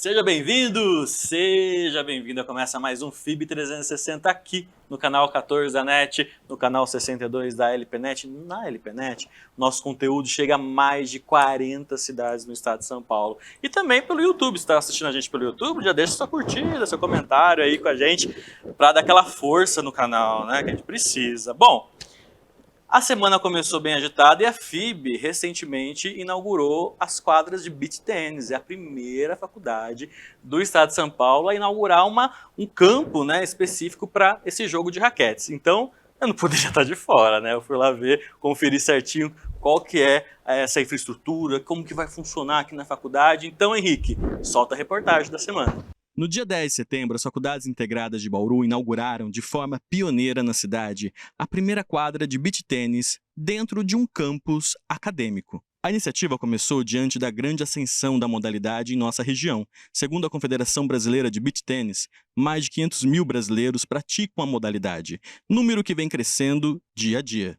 Seja bem-vindo, seja bem-vinda. Começa mais um FIB 360 aqui no canal 14 da NET, no canal 62 da LPNET. Na LPNET, nosso conteúdo chega a mais de 40 cidades no estado de São Paulo. E também pelo YouTube. Se está assistindo a gente pelo YouTube, já deixa sua curtida, seu comentário aí com a gente para dar aquela força no canal, né, que a gente precisa. Bom, a semana começou bem agitada e a FIB recentemente inaugurou as quadras de beach tennis. É a primeira faculdade do estado de São Paulo a inaugurar um campo, né, específico para esse jogo de raquetes. Então, eu não poderia estar de fora, né? Eu fui lá ver, conferir certinho qual que é essa infraestrutura, como que vai funcionar aqui na faculdade. Então, Henrique, solta a reportagem da semana. No dia 10 de setembro, as faculdades integradas de Bauru inauguraram, de forma pioneira na cidade, a primeira quadra de beach tênis dentro de um campus acadêmico. A iniciativa começou diante da grande ascensão da modalidade em nossa região. Segundo a Confederação Brasileira de Beach Tênis, mais de 500 mil brasileiros praticam a modalidade, número que vem crescendo dia a dia.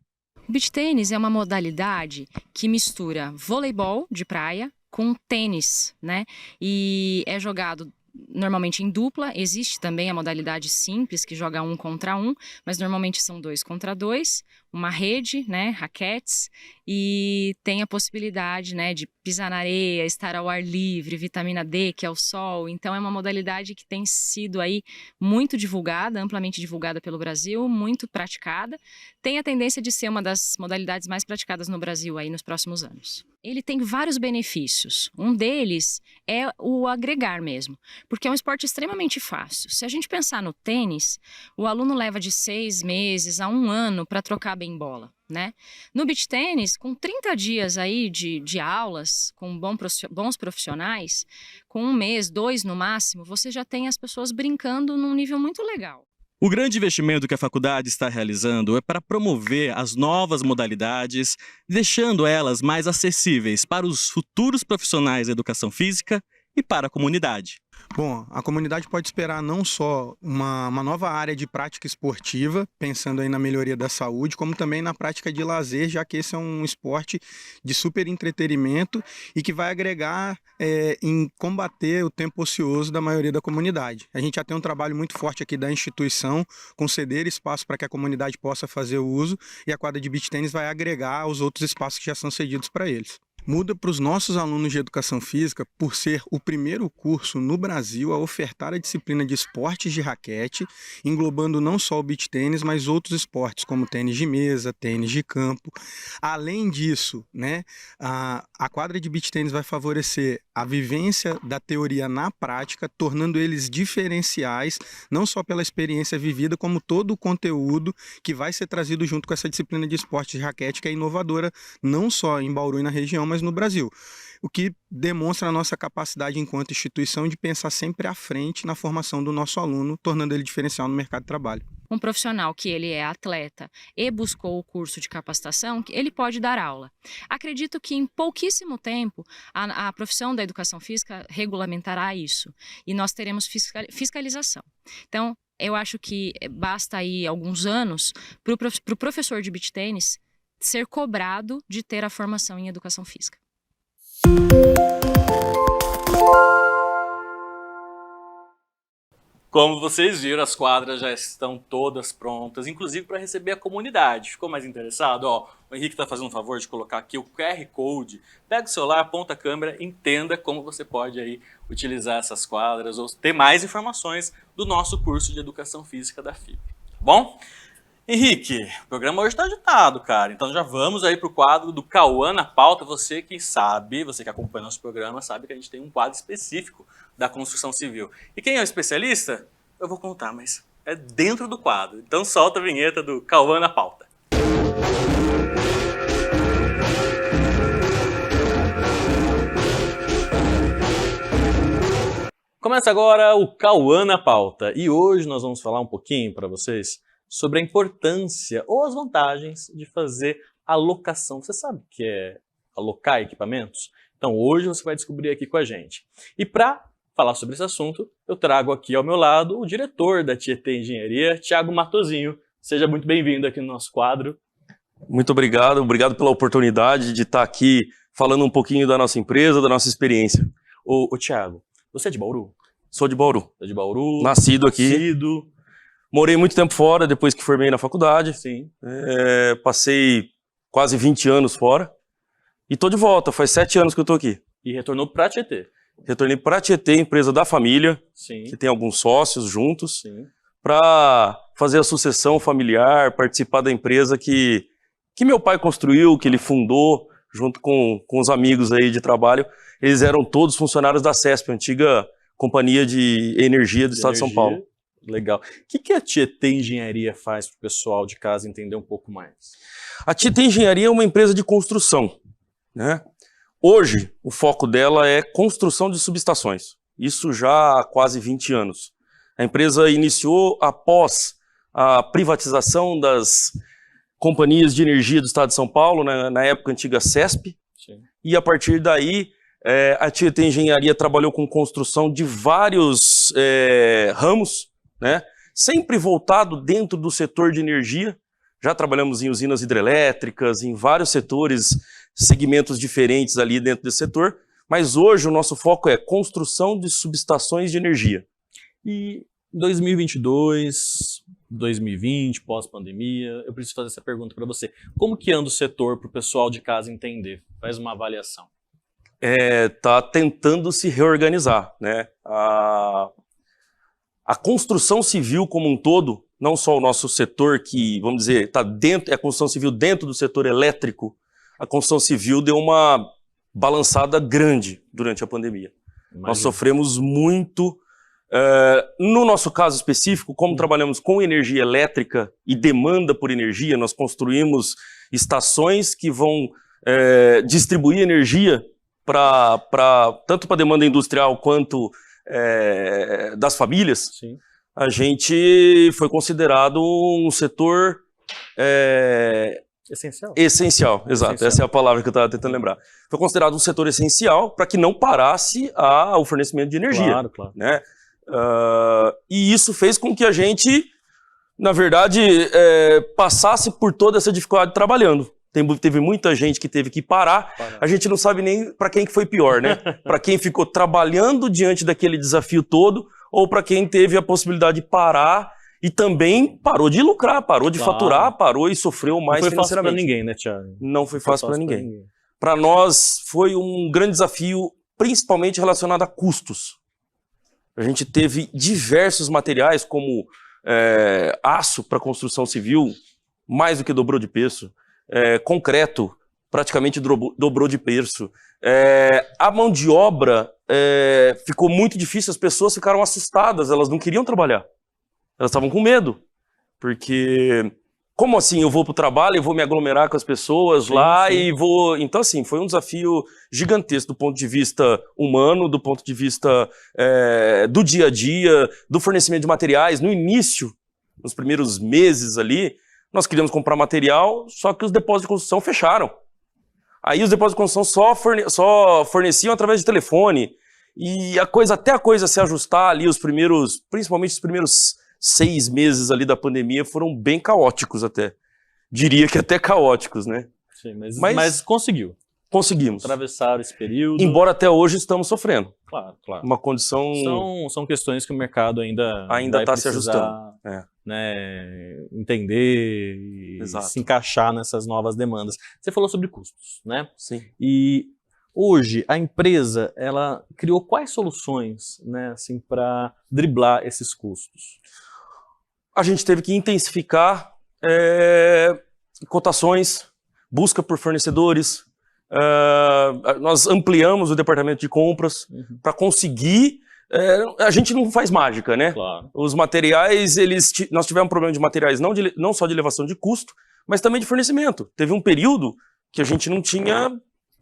O beach tênis é uma modalidade que mistura voleibol de praia com tênis, né? E é jogado normalmente em dupla. Existe também a modalidade simples, que joga 1 contra 1, mas normalmente são 2 contra 2, uma rede, né, raquetes, e tem a possibilidade, né, de pisar na areia, estar ao ar livre, vitamina D, que é o sol. Então é uma modalidade que tem sido aí muito divulgada, amplamente divulgada pelo Brasil, muito praticada. Tem a tendência de ser uma das modalidades mais praticadas no Brasil aí nos próximos anos. Ele tem vários benefícios. Um deles é o agregar mesmo, porque é um esporte extremamente fácil. Se a gente pensar no tênis, o aluno leva de 6 meses a 1 ano para trocar bem bola, né? No beach tênis, com 30 dias aí de aulas, com bons profissionais, com 1 mês, 2 no máximo, você já tem as pessoas brincando num nível muito legal. O grande investimento que a faculdade está realizando é para promover as novas modalidades, deixando elas mais acessíveis para os futuros profissionais da educação física e para a comunidade. Bom, a comunidade pode esperar não só uma nova área de prática esportiva, pensando aí na melhoria da saúde, como também na prática de lazer, já que esse é um esporte de super entretenimento e que vai agregar em combater o tempo ocioso da maioria da comunidade. A gente já tem um trabalho muito forte aqui da instituição, conceder espaço para que a comunidade possa fazer o uso, e a quadra de beach tênis vai agregar aos outros espaços que já são cedidos para eles. Muda para os nossos alunos de educação física por ser o primeiro curso no Brasil a ofertar a disciplina de esportes de raquete, englobando não só o beach tênis, mas outros esportes como tênis de mesa, tênis de campo. Além disso, né, a quadra de beach tênis vai favorecer a vivência da teoria na prática, tornando eles diferenciais, não só pela experiência vivida, como todo o conteúdo que vai ser trazido junto com essa disciplina de esportes de raquete, que é inovadora não só em Bauru e na região, mas no Brasil, o que demonstra a nossa capacidade enquanto instituição de pensar sempre à frente na formação do nosso aluno, tornando ele diferencial no mercado de trabalho. Um profissional que ele é atleta e buscou o curso de capacitação, ele pode dar aula. Acredito que em pouquíssimo tempo a profissão da educação física regulamentará isso e nós teremos fiscalização. Então, eu acho que basta aí alguns anos para o professor de beach tênis ser cobrado de ter a formação em educação física. Como vocês viram, as quadras já estão todas prontas, inclusive para receber a comunidade. Ficou mais interessado? Ó, o Henrique está fazendo um favor de colocar aqui o QR Code. Pega o celular, aponta a câmera, entenda como você pode aí utilizar essas quadras ou ter mais informações do nosso curso de Educação Física da FIB. Tá bom? Henrique, o programa hoje está agitado, cara. Então já vamos aí para o quadro do Cauã na Pauta. Você que sabe, você que acompanha nosso programa, sabe que a gente tem um quadro específico da construção civil. E quem é o especialista? Eu vou contar, mas é dentro do quadro. Então solta a vinheta do Cauã na Pauta. Começa agora o Cauã na Pauta. E hoje nós vamos falar um pouquinho para vocês sobre a importância ou as vantagens de fazer alocação. Você sabe o que é alocar equipamentos? Então hoje você vai descobrir aqui com a gente. E para falar sobre esse assunto, eu trago aqui ao meu lado o diretor da Tietê Engenharia, Thiago Matosinho. Seja muito bem-vindo aqui no nosso quadro. Muito obrigado pela oportunidade de estar aqui falando um pouquinho da nossa empresa, da nossa experiência. Ô Thiago, Você é de Bauru? Sou de Bauru. É de Bauru. Nascido aqui. Nascido. Morei muito tempo fora, depois que formei na faculdade. Sim. Passei quase 20 anos fora. E tô de volta, faz 7 anos que eu tô aqui. E retornou pra Tietê. Retornei para Tietê, empresa da família, Sim. que tem alguns sócios juntos, Sim. para fazer a sucessão familiar, participar da empresa que meu pai construiu, que ele fundou, junto com os amigos aí de trabalho. Eles eram todos funcionários da CESP, antiga companhia de energia do estado de São Paulo. Legal. O que a Tietê Engenharia faz para o pessoal de casa entender um pouco mais? A Tietê Engenharia é uma empresa de construção, né? Hoje, o foco dela é construção de subestações. Isso já há quase 20 anos. A empresa iniciou após a privatização das companhias de energia do estado de São Paulo, né, na época antiga CESP. Sim. E a partir daí, a Tietê Engenharia trabalhou com construção de vários ramos, né, sempre voltado dentro do setor de energia. Já trabalhamos em usinas hidrelétricas, em vários setores, segmentos diferentes ali dentro desse setor, mas hoje o nosso foco é construção de subestações de energia. E 2022, 2020, pós-pandemia, eu preciso fazer essa pergunta para você. Como que anda o setor para o pessoal de casa entender? Faz uma avaliação. Tá tentando se reorganizar, né? A construção civil como um todo, não só o nosso setor que, vamos dizer, está dentro, é a construção civil dentro do setor elétrico, a construção civil deu uma balançada grande durante a pandemia. Imagina. Nós sofremos muito. No nosso caso específico, como trabalhamos com energia elétrica e demanda por energia, nós construímos estações que vão distribuir energia tanto para demanda industrial quanto das famílias. Sim. A gente foi considerado um setor Essencial. Essencial, exato. Essencial. Essa é a palavra que eu estava tentando lembrar. Foi considerado um setor essencial para que não parasse o fornecimento de energia. Claro, claro. Né? E isso fez com que a gente, na verdade, passasse por toda essa dificuldade trabalhando. Teve muita gente que teve que parar. A gente não sabe nem para quem que foi pior, né? Para quem ficou trabalhando diante daquele desafio todo ou para quem teve a possibilidade de parar e também parou de lucrar, parou de faturar, parou e sofreu mais financeiramente. Não foi fácil para ninguém, né, Thiago? Não foi fácil para ninguém. Para nós foi um grande desafio, principalmente relacionado a custos. A gente teve diversos materiais, como aço para construção civil, mais do que dobrou de preço. Concreto, praticamente dobrou de preço. A mão de obra ficou muito difícil, as pessoas ficaram assustadas, elas não queriam trabalhar. Elas estavam com medo, porque como assim eu vou para o trabalho e vou me aglomerar com as pessoas lá e vou... Então assim, foi um desafio gigantesco do ponto de vista humano, do ponto de vista do dia a dia, do fornecimento de materiais. No início, nos primeiros meses ali, nós queríamos comprar material, só que os depósitos de construção fecharam. Aí os depósitos de construção só forneciam através de telefone. E até a coisa se ajustar ali, principalmente os primeiros 6 meses ali da pandemia foram bem caóticos até. Diria que até caóticos, né? Sim, mas conseguiu. Conseguimos. Atravessaram esse período. Embora até hoje estamos sofrendo. Claro, claro. Uma condição... São questões que o mercado ainda está se ajustando. Né, entender e se encaixar nessas novas demandas. Você falou sobre custos, né? Sim. E hoje a empresa ela criou quais soluções, né, assim, para driblar esses custos? A gente teve que intensificar cotações, busca por fornecedores. Nós ampliamos o departamento de compras para conseguir. A gente não faz mágica, né? Claro. Os materiais, nós tivemos um problema de materiais não só de elevação de custo, mas também de fornecimento. Teve um período que a gente não tinha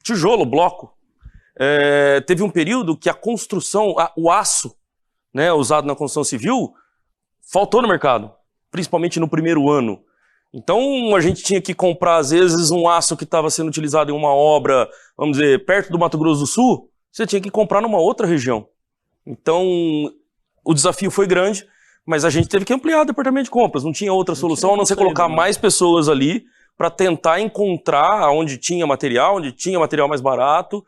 tijolo, bloco. Teve um período que a construção, o aço, né, usado na construção civil, faltou no mercado, principalmente no primeiro ano. Então a gente tinha que comprar, às vezes, um aço que estava sendo utilizado em uma obra, vamos dizer, perto do Mato Grosso do Sul, você tinha que comprar numa outra região. Então o desafio foi grande, mas a gente teve que ampliar o departamento de compras. Não tinha outra solução a não ser colocar mais pessoas ali para tentar encontrar onde tinha material mais barato,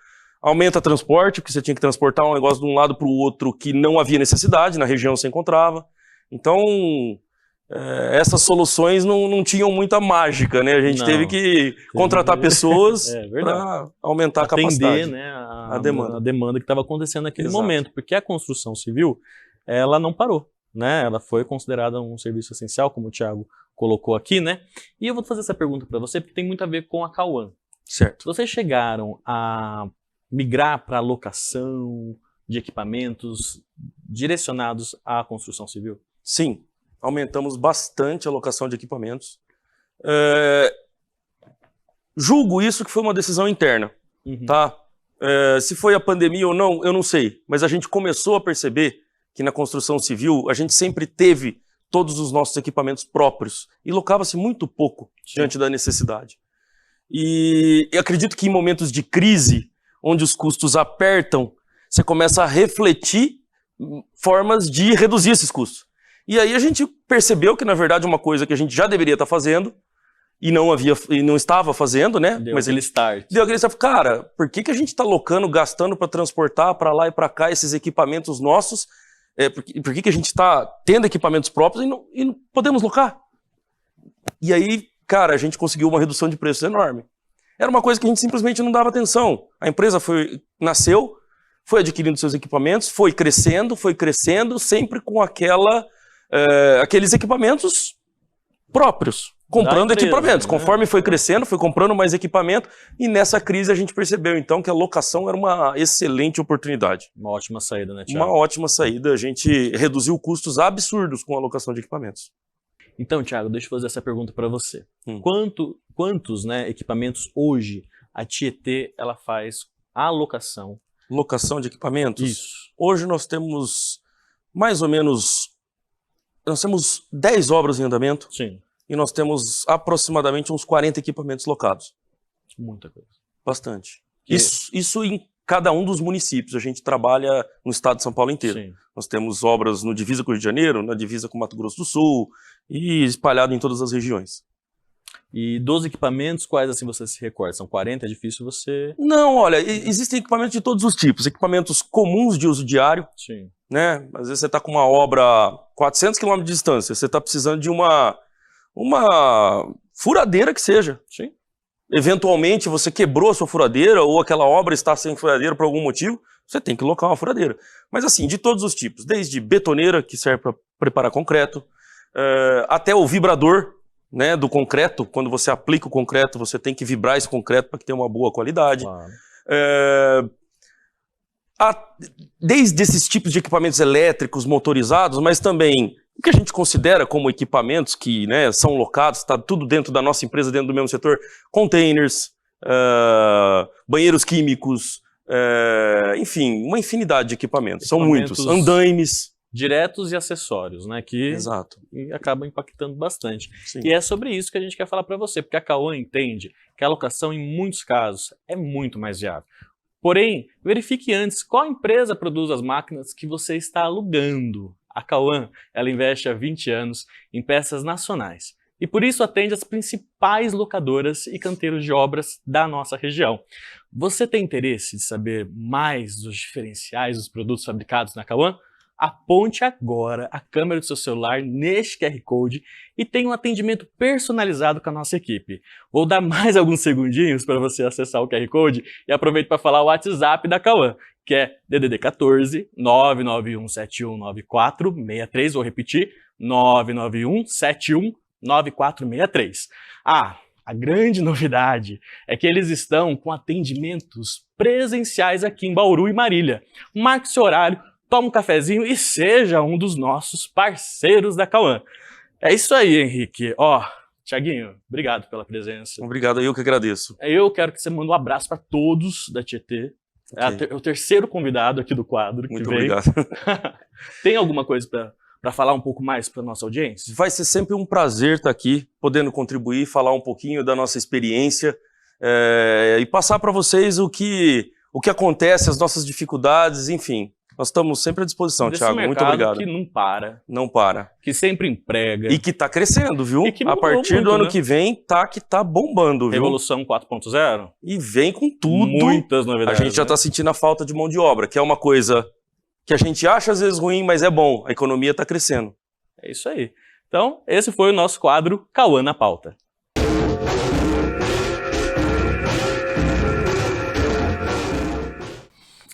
Aumenta transporte, porque você tinha que transportar um negócio de um lado para o outro que não havia necessidade, na região você encontrava. Então, essas soluções não tinham muita mágica, né? A gente teve que contratar pessoas para aumentar a capacidade. Atender, né, a demanda que estava acontecendo naquele momento, porque a construção civil, ela não parou, né? Ela foi considerada um serviço essencial, como o Thiago colocou aqui, né? E eu vou fazer essa pergunta para você, porque tem muito a ver com a Cauã. Certo. Vocês chegaram a migrar para a locação de equipamentos direcionados à construção civil? Sim, aumentamos bastante a locação de equipamentos. Julgo isso que foi uma decisão interna, tá? Se foi a pandemia ou não, eu não sei. Mas a gente começou a perceber que na construção civil a gente sempre teve todos os nossos equipamentos próprios e locava-se muito pouco diante da necessidade. E eu acredito que em momentos de crise, onde os custos apertam, você começa a refletir formas de reduzir esses custos. E aí a gente percebeu que, na verdade, uma coisa que a gente já deveria estar fazendo e não estava fazendo, né? Mas ele start. Deu aquele start. Cara, por que a gente está gastando para transportar para lá e para cá esses equipamentos nossos? Por que a gente está tendo equipamentos próprios e não podemos locar? E aí, cara, a gente conseguiu uma redução de preços enorme. Era uma coisa que a gente simplesmente não dava atenção. A empresa nasceu, foi adquirindo seus equipamentos, foi crescendo, sempre com aqueles equipamentos próprios, comprando equipamentos. Conforme foi crescendo, foi comprando mais equipamento, e nessa crise a gente percebeu, então, que a locação era uma excelente oportunidade. Uma ótima saída, né, Thiago? Uma ótima saída. A gente reduziu custos absurdos com a locação de equipamentos. Então, Thiago, deixa eu fazer essa pergunta para você. Quantos, né, equipamentos hoje a Tietê ela faz a locação? Locação de equipamentos? Isso. Hoje nós temos mais ou menos... Nós temos 10 obras em andamento. Sim. E nós temos aproximadamente uns 40 equipamentos locados. Muita coisa. Bastante. Isso em cada um dos municípios. A gente trabalha no estado de São Paulo inteiro. Sim. Nós temos obras no divisa com o Rio de Janeiro, na divisa com o Mato Grosso do Sul e espalhado em todas as regiões. E dos equipamentos, quais assim você se recorda? São 40? É difícil você... Não, olha, existem equipamentos de todos os tipos. Equipamentos comuns de uso diário. Sim. Né? Às vezes você está com uma obra a 400 km de distância, você está precisando de uma furadeira que seja. Sim. Eventualmente você quebrou a sua furadeira ou aquela obra está sem furadeira por algum motivo, você tem que locar uma furadeira. Mas assim, de todos os tipos, desde betoneira, que serve para preparar concreto, até o vibrador, né, do concreto. Quando você aplica o concreto, você tem que vibrar esse concreto para que tenha uma boa qualidade. Claro. Desde esses tipos de equipamentos elétricos, motorizados, mas também o que a gente considera como equipamentos que, né, são locados, está tudo dentro da nossa empresa, dentro do mesmo setor, containers, banheiros químicos, enfim, uma infinidade de equipamentos. São muitos. Andaimes. Diretos e acessórios, né, que Exato. acabam impactando bastante. Sim. E é sobre isso que a gente quer falar para você, porque a Cauã entende que a locação, em muitos casos, é muito mais viável. Porém, verifique antes qual empresa produz as máquinas que você está alugando. A Cauã, ela investe há 20 anos em peças nacionais e por isso atende as principais locadoras e canteiros de obras da nossa região. Você tem interesse de saber mais dos diferenciais dos produtos fabricados na Cauã? Aponte agora a câmera do seu celular neste QR Code e tenha um atendimento personalizado com a nossa equipe. Vou dar mais alguns segundinhos para você acessar o QR Code e aproveito para falar o WhatsApp da Cauã, que é DDD 14 991719463, vou repetir, 991719463. A grande novidade é que eles estão com atendimentos presenciais aqui em Bauru e Marília. Marque seu horário, toma um cafezinho e seja um dos nossos parceiros da Cauã. É isso aí, Henrique. Thiaguinho, obrigado pela presença. Obrigado, eu que agradeço. Eu quero que você mande um abraço para todos da Tietê. Okay. É o terceiro convidado aqui do quadro. Muito obrigado. Tem alguma coisa para falar um pouco mais para nossa audiência? Vai ser sempre um prazer estar aqui, podendo contribuir, falar um pouquinho da nossa experiência e passar para vocês o que acontece, as nossas dificuldades, enfim. Nós estamos sempre à disposição, Desse Thiago. Muito mercado obrigado. que não para, Não para. que sempre emprega. E que tá crescendo, viu? E que A mudou partir muito, do ano né? que vem, que tá bombando, viu? Revolução 4.0. E vem com tudo. Muitas A novidades. gente já né? tá sentindo a falta de mão de obra, que é uma coisa que a gente acha às vezes ruim, mas é bom. A economia tá crescendo. É isso aí. Então, esse foi o nosso quadro Cauã na Pauta.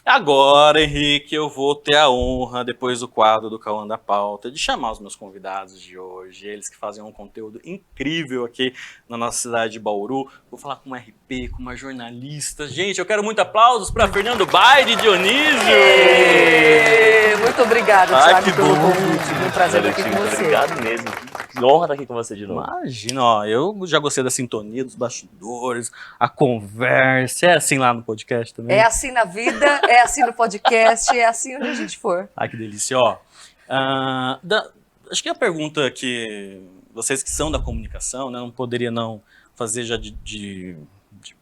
Agora, Henrique, eu vou ter a honra, depois do quadro do Cauã da Pauta, de chamar os meus convidados de hoje, eles que fazem um conteúdo incrível aqui na nossa cidade de Bauru. Vou falar com uma RP, com uma jornalista. Gente, eu quero muito aplausos para Fernando Baide Dionísio! Muito obrigada, Ai, Thiago, que pelo bom. convite. Um prazer estar aqui com você. Obrigado mesmo. Que honra estar aqui com você de novo. Imagina, ó, eu já gostei da sintonia, dos bastidores, a conversa. É assim lá no podcast também? É assim na vida, é assim no podcast, é assim onde a gente for. Ai, que delícia, ó. Acho que a pergunta que vocês que são da comunicação, né, não poderia não fazer já de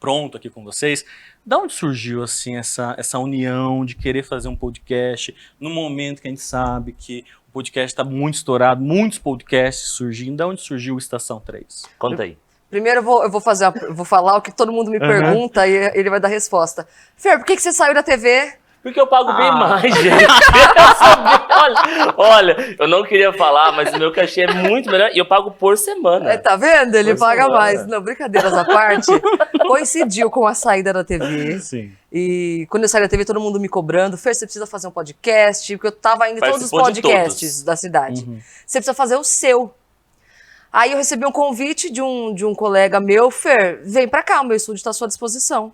pronto aqui com vocês. Da onde surgiu, assim, essa união de querer fazer um podcast no momento que a gente sabe que o podcast está muito estourado, muitos podcasts surgindo. Da onde surgiu o Estação 3? Conta aí. Primeiro eu vou falar o que todo mundo me pergunta e ele vai dar resposta. Fer, por que você saiu da TV? Porque eu pago bem Ah. mais, gente. olha, eu não queria falar, mas o meu cachê é muito melhor e eu pago por semana. Tá vendo? Ele Por paga semana. mais. Não, brincadeiras à parte. Coincidiu com a saída da TV. Sim. E quando eu saí da TV, todo mundo me cobrando. Fer, você precisa fazer um podcast. Porque eu tava indo em todos os Participou de podcasts todos. da cidade. Uhum. Você precisa fazer o seu. Aí eu recebi um convite de um colega meu. Fer, vem pra cá, o meu estúdio está à sua disposição.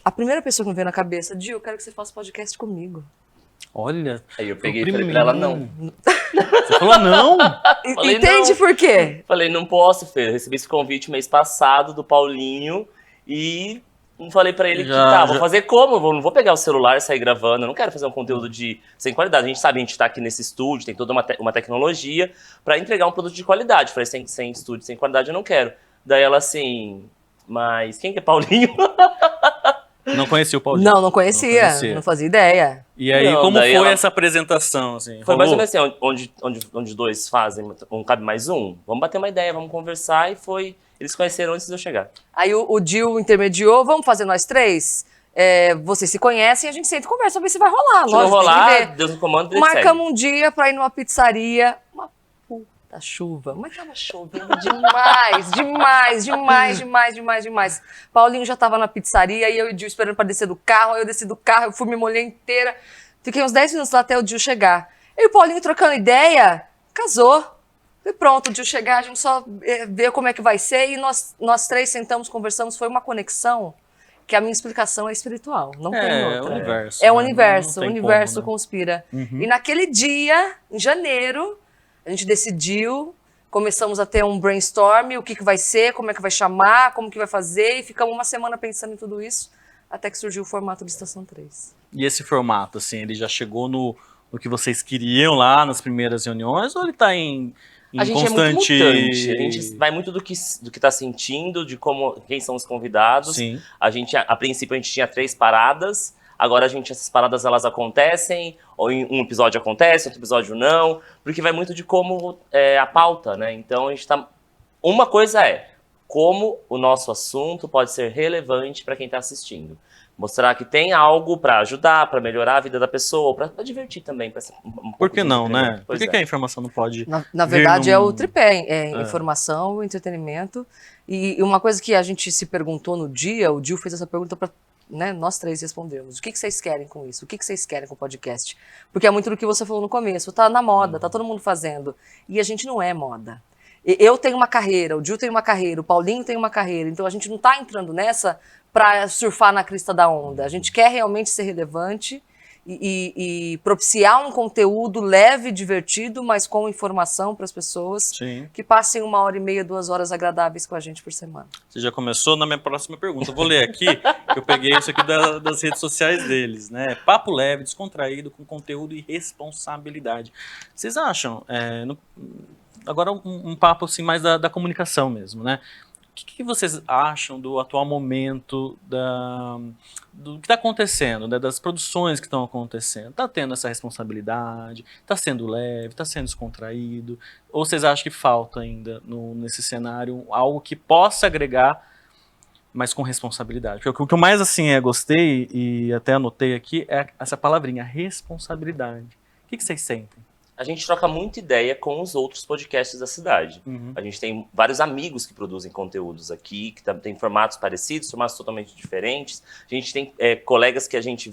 A primeira pessoa que me veio na cabeça, Di, eu quero que você faça podcast comigo. Olha, Aí eu peguei e o falei pra ela, não. Você falou não? Falei, Entende não. por quê? Falei, não posso, Fê. Eu recebi esse convite mês passado do Paulinho e falei pra ele que vou fazer como? Eu não vou pegar o celular e sair gravando. Eu não quero fazer um conteúdo sem qualidade. A gente sabe, a gente tá aqui nesse estúdio, tem toda uma tecnologia pra entregar um produto de qualidade. Falei, sem estúdio, sem qualidade, eu não quero. Daí ela assim, mas quem que é Paulinho? Não conhecia o Paulinho? Não conhecia. Não fazia ideia. E aí, Não, como daí foi ela- essa apresentação? Assim? Foi mais ou Rolou? menos assim, onde dois fazem, um cabe mais um. Vamos bater uma ideia, vamos conversar. E foi, eles conheceram antes de eu chegar. Aí o Dil intermediou, vamos fazer nós três? Vocês se conhecem, a gente senta e conversa, pra ver se vai rolar. Se não Lógico, tem que rolar, ver. Deus no comando, ele segue. Marcamos um dia pra ir numa pizzaria. Uma puta chuva. Mas tava chovendo demais, demais. Paulinho já tava na pizzaria e eu e o Dil esperando pra descer do carro. Aí eu desci do carro, eu fui, me molhei inteira. Fiquei uns 10 minutos lá até o Dil chegar. Eu e o Paulinho trocando ideia, casou. E pronto, o Dil chegar, a gente só vê como é que vai ser. E nós três sentamos, conversamos. Foi uma conexão que a minha explicação é espiritual. Não tem É, outra. o universo. É o né? universo, Não o tem universo como, né? conspira. Uhum. E naquele dia, em janeiro, a gente decidiu, começamos a ter um brainstorm, o que vai ser, como é que vai chamar, como que vai fazer, e ficamos uma semana pensando em tudo isso, até que surgiu o formato de Estação 3. E esse formato, assim, ele já chegou no que vocês queriam lá nas primeiras reuniões, ou ele tá em A gente constante... é muito mutante, a gente vai muito do que tá sentindo, de quem são os convidados. Sim. A princípio a gente tinha 3 paradas, agora essas paradas elas acontecem, ou em um episódio acontece, outro episódio não, porque vai muito de como é a pauta, né? Então a gente tá... Uma coisa é como o nosso assunto pode ser relevante para quem tá assistindo. Mostrar que tem algo para ajudar, para melhorar a vida da pessoa, para divertir também. Pra ser um pouco Por que de não, né? entretenimento. Por Pois que a informação não pode... Na Vir verdade, num- é o tripé, informação, entretenimento. E uma coisa que a gente se perguntou no dia, o Dil fez essa pergunta para nós três respondermos. O que vocês querem com isso? O que vocês querem com o podcast? Porque é muito do que você falou no começo. Tá na moda, tá todo mundo fazendo. E a gente não é moda. Eu tenho uma carreira, o Dil tem uma carreira, o Paulinho tem uma carreira. Então a gente não tá entrando nessa para surfar na crista da onda. A gente quer realmente ser relevante e propiciar um conteúdo leve, divertido, mas com informação para as pessoas Sim. que passem 1h30, 2 horas agradáveis com a gente por semana. Você já começou na minha próxima pergunta. Eu vou ler aqui, que eu peguei isso aqui das redes sociais deles, né? Papo leve, descontraído, com conteúdo e responsabilidade. Vocês acham, agora um papo assim mais da comunicação mesmo, né? que vocês acham do atual momento do que está acontecendo, né, das produções que estão acontecendo? Está tendo essa responsabilidade? Está sendo leve? Está sendo descontraído? Ou vocês acham que falta ainda nesse cenário algo que possa agregar, mas com responsabilidade? Porque o que eu mais assim gostei e até anotei aqui é essa palavrinha, responsabilidade. O que vocês sentem? A gente troca muita ideia com os outros podcasts da cidade. A gente tem vários amigos que produzem conteúdos aqui, que tem formatos parecidos, formatos totalmente diferentes. A gente tem colegas que a gente...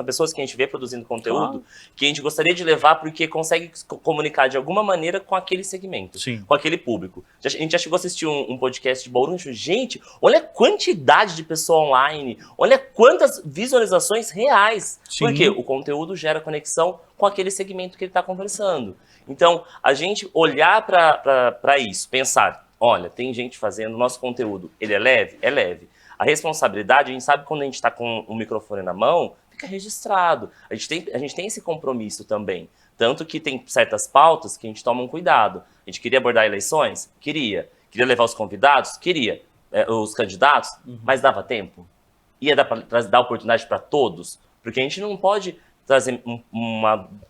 pessoas que a gente vê produzindo conteúdo, que a gente gostaria de levar porque consegue comunicar de alguma maneira com aquele segmento, com aquele público. A gente já chegou a assistir um podcast de Bauru e achou, gente, olha a quantidade de pessoa online, olha quantas visualizações reais. Porque o conteúdo gera conexão com aquele segmento que ele está conversando. Então, a gente olhar para isso, pensar, olha, tem gente fazendo, nosso conteúdo, ele é leve? É leve. A responsabilidade, a gente sabe quando a gente está com o microfone na mão, fica registrado. A gente tem esse compromisso também. Tanto que tem certas pautas que a gente toma um cuidado. A gente queria abordar eleições? Queria. Queria levar os convidados? Queria. Os candidatos? Mas dava tempo? Ia dar oportunidade para todos? Porque a gente não pode trazer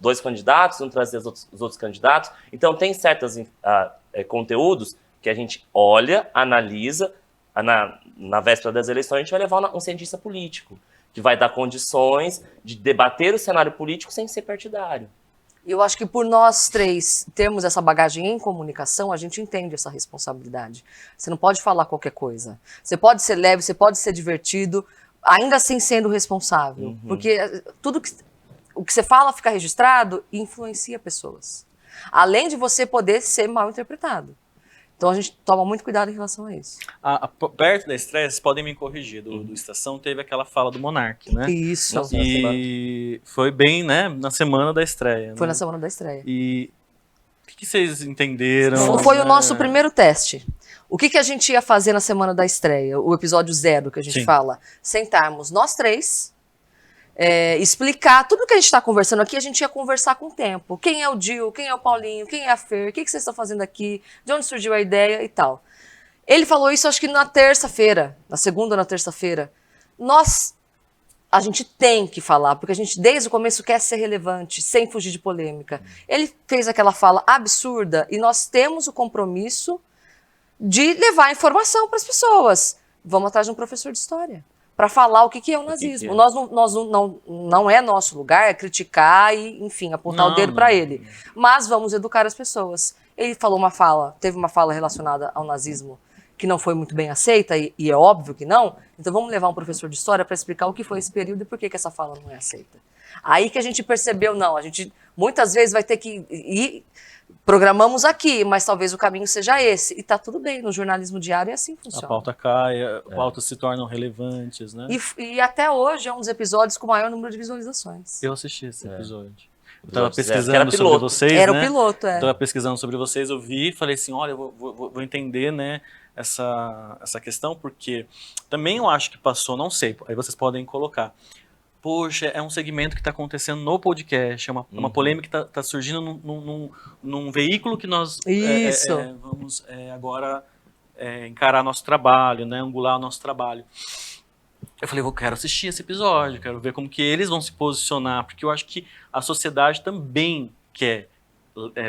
dois candidatos, não trazer os outros candidatos. Então, tem certos conteúdos que a gente olha, analisa, na véspera das eleições, a gente vai levar um cientista político, que vai dar condições de debater o cenário político sem ser partidário. Eu acho que por nós três termos essa bagagem em comunicação, a gente entende essa responsabilidade. Você não pode falar qualquer coisa. Você pode ser leve, você pode ser divertido, ainda assim sendo responsável. Porque o que você fala fica registrado e influencia pessoas. Além de você poder ser mal interpretado. Então a gente toma muito cuidado em relação a isso. Perto da estreia, vocês podem me corrigir, do Estação teve aquela fala do Monark, né? Isso. Nossa, E foi bem, né, na semana da estreia. Foi né? na semana da estreia. E o que vocês entenderam? Foi né? o nosso primeiro teste. O que a gente ia fazer na semana da estreia? O episódio 0 que a gente fala. Sentarmos nós três, explicar tudo que a gente está conversando aqui, a gente ia conversar com o tempo. Quem é o Dil, quem é o Paulinho, quem é a Fer, o que vocês estão fazendo aqui, de onde surgiu a ideia e tal. Ele falou isso, acho que na terça-feira, na segunda ou na terça-feira. A gente tem que falar, porque a gente desde o começo quer ser relevante, sem fugir de polêmica. Ele fez aquela fala absurda e nós temos o compromisso de levar informação para as pessoas. Vamos atrás de um professor de história para falar o que é o nazismo. Nós não é nosso lugar criticar e, enfim, apontar o dedo para ele. Mas vamos educar as pessoas. Ele teve uma fala relacionada ao nazismo que não foi muito bem aceita, e é óbvio que não, então vamos levar um professor de história para explicar o que foi esse período e por que essa fala não é aceita. Aí que a gente percebeu, a gente muitas vezes vai ter que ir, programamos aqui, mas talvez o caminho seja esse, e tá tudo bem, no jornalismo diário é assim que funciona. A pauta cai, pautas se tornam relevantes, né? E até hoje é um dos episódios com o maior número de visualizações. Eu assisti esse episódio. Eu tava pesquisando sobre vocês, Era né? o piloto, Tava pesquisando sobre vocês, eu vi e falei assim, olha, eu vou entender, né, essa questão, porque também eu acho que passou, não sei, aí vocês podem colocar. Poxa, é um segmento que está acontecendo no podcast, é uma polêmica que está surgindo num veículo que nós vamos agora encarar nosso trabalho, né, angular o nosso trabalho. Eu falei, eu quero assistir esse episódio, quero ver como que eles vão se posicionar, porque eu acho que a sociedade também quer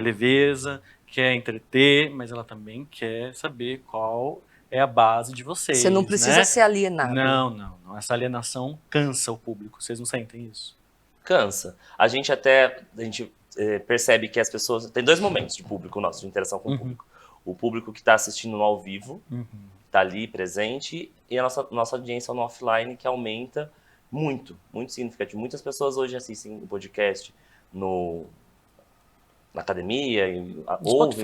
leveza, quer entreter, mas ela também quer saber qual é a base de vocês. Você não precisa ser alienado. Não. Essa alienação cansa o público. Vocês não sentem isso? Cansa. A gente percebe que as pessoas... Tem dois momentos de público nosso, de interação com o público. O público que está assistindo no ao vivo, está ali presente, e a nossa audiência no offline, que aumenta muito significativo. Muitas pessoas hoje assistem o podcast na academia, ouvem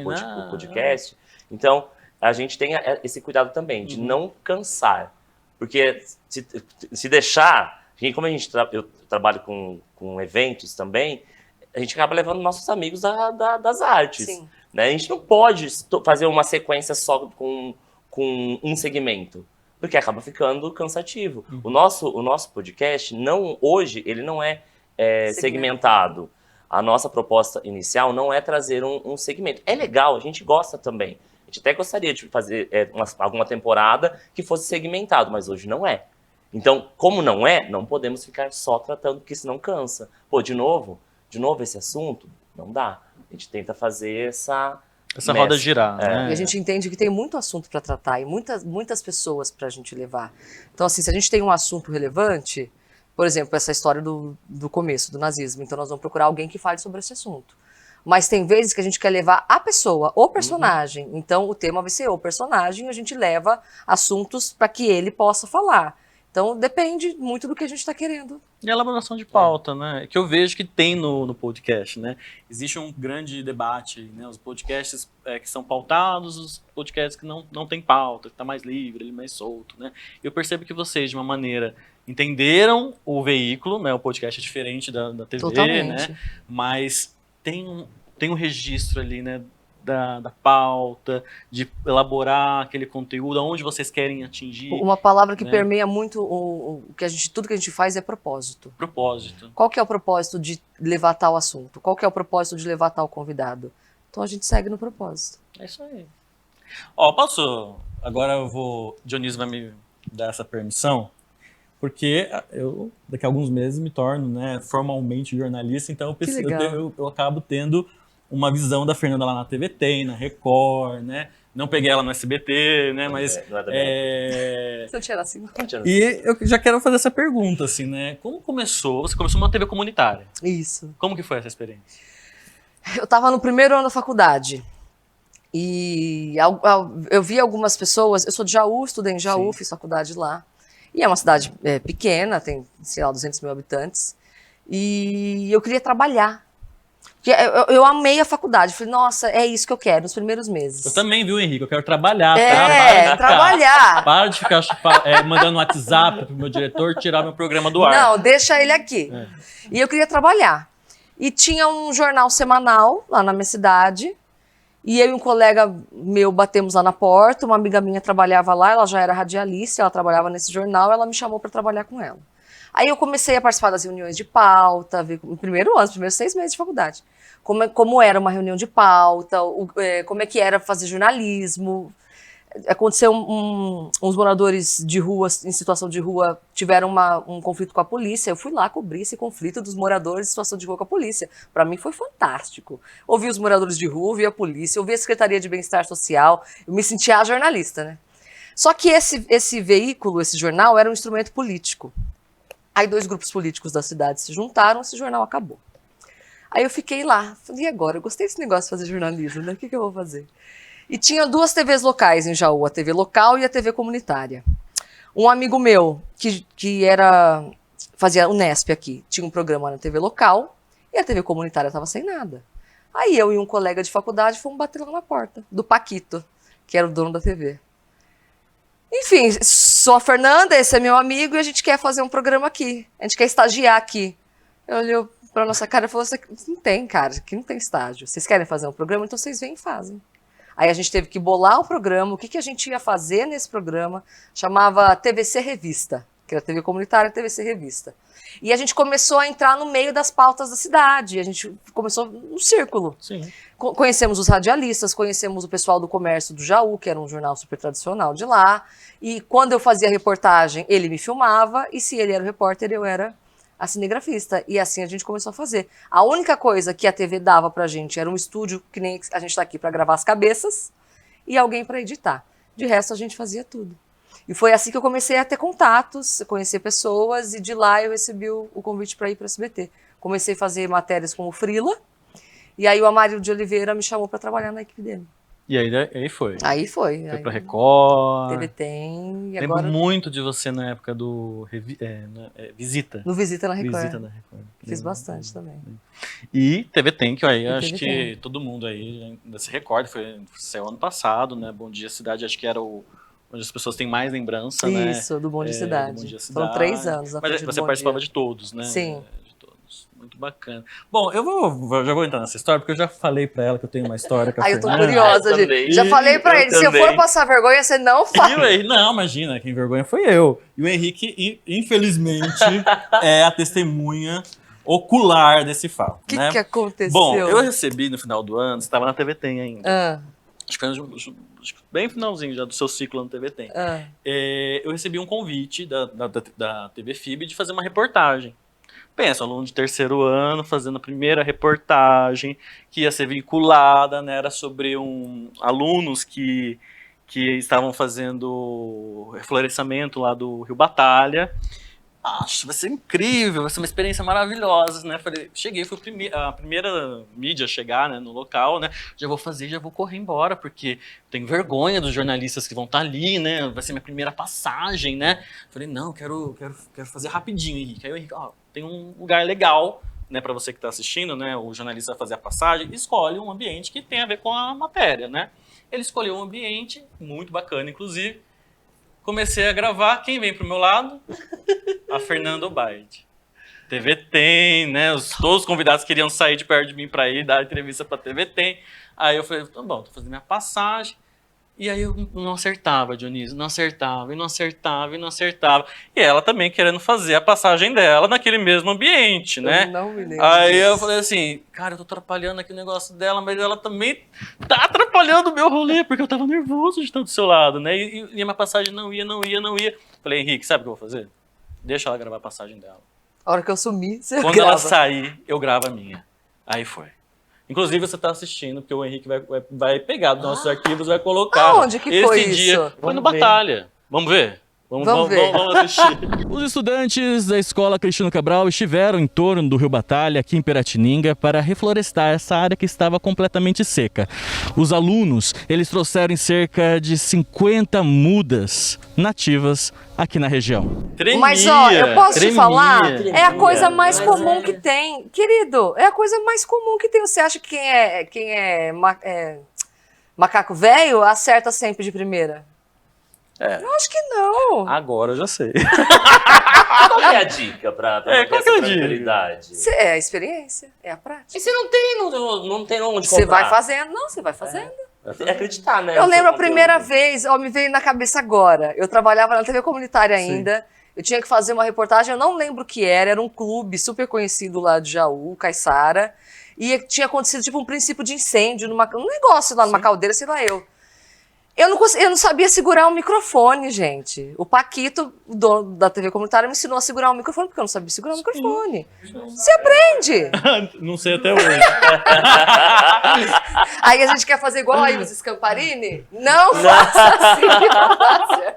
o podcast. Então, a gente tem esse cuidado também, de não cansar. Porque se deixar... Como eu trabalho com eventos também, a gente acaba levando nossos amigos das artes. Sim. Né? A gente não pode fazer uma sequência só com um segmento, porque acaba ficando cansativo. O nosso podcast, hoje, ele não é segmentado. A nossa proposta inicial não é trazer um segmento. É legal, a gente gosta também. A gente até gostaria de fazer alguma temporada que fosse segmentado, mas hoje não é. Então, como não é, não podemos ficar só tratando, porque senão cansa. Pô, de novo esse assunto? Não dá. A gente tenta fazer essa roda girar, E né? a gente entende que tem muito assunto para tratar e muitas pessoas para a gente levar. Então, assim, se a gente tem um assunto relevante, por exemplo, essa história do começo, do nazismo, então nós vamos procurar alguém que fale sobre esse assunto. Mas tem vezes que a gente quer levar a pessoa, o personagem. Então, o tema vai ser o personagem e a gente leva assuntos para que ele possa falar. Então, depende muito do que a gente está querendo. E a elaboração de pauta, né? Que eu vejo que tem no podcast, né? Existe um grande debate, né? Os podcasts que são pautados, os podcasts que não tem pauta, que tá mais livre, mais solto, né? Eu percebo que vocês, de uma maneira, entenderam o veículo, né? O podcast é diferente da TV, Totalmente. né? Mas tem um registro ali, né? Da pauta, de elaborar aquele conteúdo, aonde vocês querem atingir. Uma palavra que né? permeia muito tudo que a gente faz é propósito. Propósito. Qual que é o propósito de levar tal assunto? Qual que é o propósito de levar tal convidado? Então a gente segue no propósito. É isso aí. Ó, posso... Agora Dionísio vai me dar essa permissão, porque eu, daqui a alguns meses, me torno, né, formalmente jornalista, então eu acabo tendo uma visão da Fernanda lá na TVT, na Record, né? Não peguei ela no SBT, né? Mas... Se eu tirar assim. E eu já quero fazer essa pergunta, assim, né? Como começou? Você começou numa TV comunitária. Isso. Como que foi essa experiência? Eu estava no primeiro ano da faculdade. E eu vi algumas pessoas... Eu sou de Jaú, estudei em Jaú, fiz faculdade lá. E é uma cidade pequena, tem, sei lá, 200 mil habitantes. E eu queria trabalhar. Porque eu amei a faculdade. Falei, nossa, é isso que eu quero, nos primeiros meses. Eu também, viu, Henrique? Eu quero trabalhar, trabalhar. Para de ficar mandando WhatsApp pro meu diretor tirar meu programa do ar. Não, deixa ele aqui. E eu queria trabalhar. E tinha um jornal semanal lá na minha cidade. E eu e um colega meu batemos lá na porta. Uma amiga minha trabalhava lá, ela já era radialista, ela trabalhava nesse jornal, ela me chamou para trabalhar com ela. Aí eu comecei a participar das reuniões de pauta, no primeiro ano, nos primeiros 6 meses de faculdade. Como era uma reunião de pauta, como é que era fazer jornalismo. Aconteceu uns moradores de rua, em situação de rua, tiveram um conflito com a polícia. Eu fui lá cobrir esse conflito dos moradores em situação de rua com a polícia. Para mim foi fantástico. Ouvi os moradores de rua, ouvi a polícia, ouvi a Secretaria de Bem-Estar Social. Eu me sentia a jornalista, né? Só que esse veículo, esse jornal, era um instrumento político. Aí 2 grupos políticos da cidade se juntaram, esse jornal acabou. Aí eu fiquei lá, falei, e agora? Eu gostei desse negócio de fazer jornalismo, né? O que eu vou fazer? E tinha 2 TVs locais em Jaú, a TV local e a TV comunitária. Um amigo meu, que fazia Unesp aqui, tinha um programa na TV local e a TV comunitária estava sem nada. Aí eu e um colega de faculdade fomos bater lá na porta, do Paquito, que era o dono da TV. Enfim, sou a Fernanda, esse é meu amigo e a gente quer fazer um programa aqui. A gente quer estagiar aqui. Eu olhei pra nossa cara e falou, não tem, cara, aqui não tem estágio. Vocês querem fazer um programa? Então vocês vêm e fazem. Aí a gente teve que bolar o programa, o que a gente ia fazer nesse programa. Chamava TVC Revista, que era TV comunitária, TVC Revista. E a gente começou a entrar no meio das pautas da cidade. A gente começou no círculo. Sim. Conhecemos os radialistas, conhecemos o pessoal do comércio do Jaú, que era um jornal super tradicional de lá. E quando eu fazia reportagem, ele me filmava. E se ele era o repórter, eu era a cinegrafista. E assim a gente começou a fazer. A única coisa que a TV dava pra gente era um estúdio, que nem a gente tá aqui para gravar as cabeças, e alguém para editar. De resto, a gente fazia tudo. E foi assim que eu comecei a ter contatos, a conhecer pessoas, e de lá eu recebi o convite para ir para o SBT. Comecei a fazer matérias como freela, e aí o Amário de Oliveira me chamou para trabalhar na equipe dele. E aí foi. Aí foi. Foi pra Record. TV Tem. E Lembro agora muito de você na época do Visita. no Visita na Record. Visita na Record. Fiz bastante também. E TV Tem, que aí E acho TV que Tem. todo mundo aí se recorda, saiu ano passado, né? Bom Dia Cidade, acho que era onde as pessoas têm mais lembrança, né? Isso, do Bom Dia Do Cidade. Bom Dia Foram Cidade. 3 anos. à Mas frente do você Bom participava Dia. de todos, né? Sim. De todos. Muito bacana. Bom, já vou entrar nessa história, porque eu já falei pra ela que eu tenho uma história com a Ai, eu tô Fernanda. curiosa, Eu gente. também. Já falei pra Eu ele, se eu também. for passar vergonha, você não E o fala. Henrique, não, imagina, quem vergonha foi eu. E o Henrique, infelizmente, é a testemunha ocular desse fato. O que né? aconteceu? Bom, eu recebi no final do ano, você estava na TV Tem ainda. Ah, acho que foi bem finalzinho já do seu ciclo no TV Tem. Eu recebi um convite da TV FIB de fazer uma reportagem. Pensa, aluno de terceiro ano fazendo a primeira reportagem que ia ser vinculada, né? Era sobre alunos que estavam fazendo reflorestamento lá do Rio Batalha. Acho, vai ser incrível, vai ser uma experiência maravilhosa, né? Cheguei, fui a primeira mídia a chegar, né, no local, né? Já vou fazer, já vou correr embora, porque tenho vergonha dos jornalistas que vão estar ali, né? Vai ser minha primeira passagem, né? Falei, não, quero fazer rapidinho, Henrique. Aí o Henrique, tem um lugar legal, né, para você que está assistindo, né? O jornalista vai fazer a passagem, escolhe um ambiente que tem a ver com a matéria, né? Ele escolheu um ambiente muito bacana, inclusive. Comecei a gravar, quem vem pro meu lado? A Fernanda Obaide. TV Tem, né? Todos os convidados queriam sair de perto de mim para ir dar entrevista pra TV Tem. Aí eu falei, tá bom, tô fazendo minha passagem. E aí eu não acertava, Dionísio, não acertava, e não acertava, e não acertava. E ela também querendo fazer a passagem dela naquele mesmo ambiente, né? Eu não me lembro Aí disso. eu falei assim, cara, eu tô atrapalhando aqui o negócio dela, mas ela também tá atrapalhando o meu rolê, porque eu tava nervoso de estar do seu lado, né? E a minha passagem não ia. Falei, Henrique, sabe o que eu vou fazer? Deixa ela gravar a passagem dela. A hora que eu sumir, você Quando grava. ela sair, eu gravo a minha. Aí foi. Inclusive, você tá assistindo, porque o Henrique vai pegar dos nossos arquivos e vai colocar. Aonde que foi esse dia. isso? Foi no Vamos ver. Batalha. Vamos ver? Vamos ver. Vamos assistir. Os estudantes da Escola Cristiano Cabral estiveram em torno do Rio Batalha, aqui em Piratininga, para reflorestar essa área que estava completamente seca. Os alunos, eles trouxeram cerca de 50 mudas nativas aqui na região. Tremia, Mas, ó, eu posso te tremia. falar? É a coisa mais Mas comum é. que tem. Querido, é a coisa mais comum que tem. Você acha que quem é macaco velho acerta sempre de primeira? Eu acho que não. Agora eu já sei. Qual que é a dica pra manter qual que essa é a dica? tranquilidade? É a experiência, é a prática. E você não tem onde Você comprar? vai fazendo. Não, você vai fazendo. É acreditar, né? Eu no seu lembro a primeira conteúdo. vez, me veio na cabeça agora. Eu trabalhava na TV comunitária ainda. Eu tinha que fazer uma reportagem, eu não lembro o que era um clube super conhecido lá de Jaú, Caiçara. E tinha acontecido tipo um princípio de incêndio, um negócio lá numa caldeira, sei lá eu. Eu não sabia segurar um microfone, gente. O Paquito, o dono da TV comunitária, me ensinou a segurar um microfone, porque eu não sabia segurar um microfone. Você aprende! Não sei até hoje. Aí a gente quer fazer igual a Ives Scamparini? Não faça assim, não faça.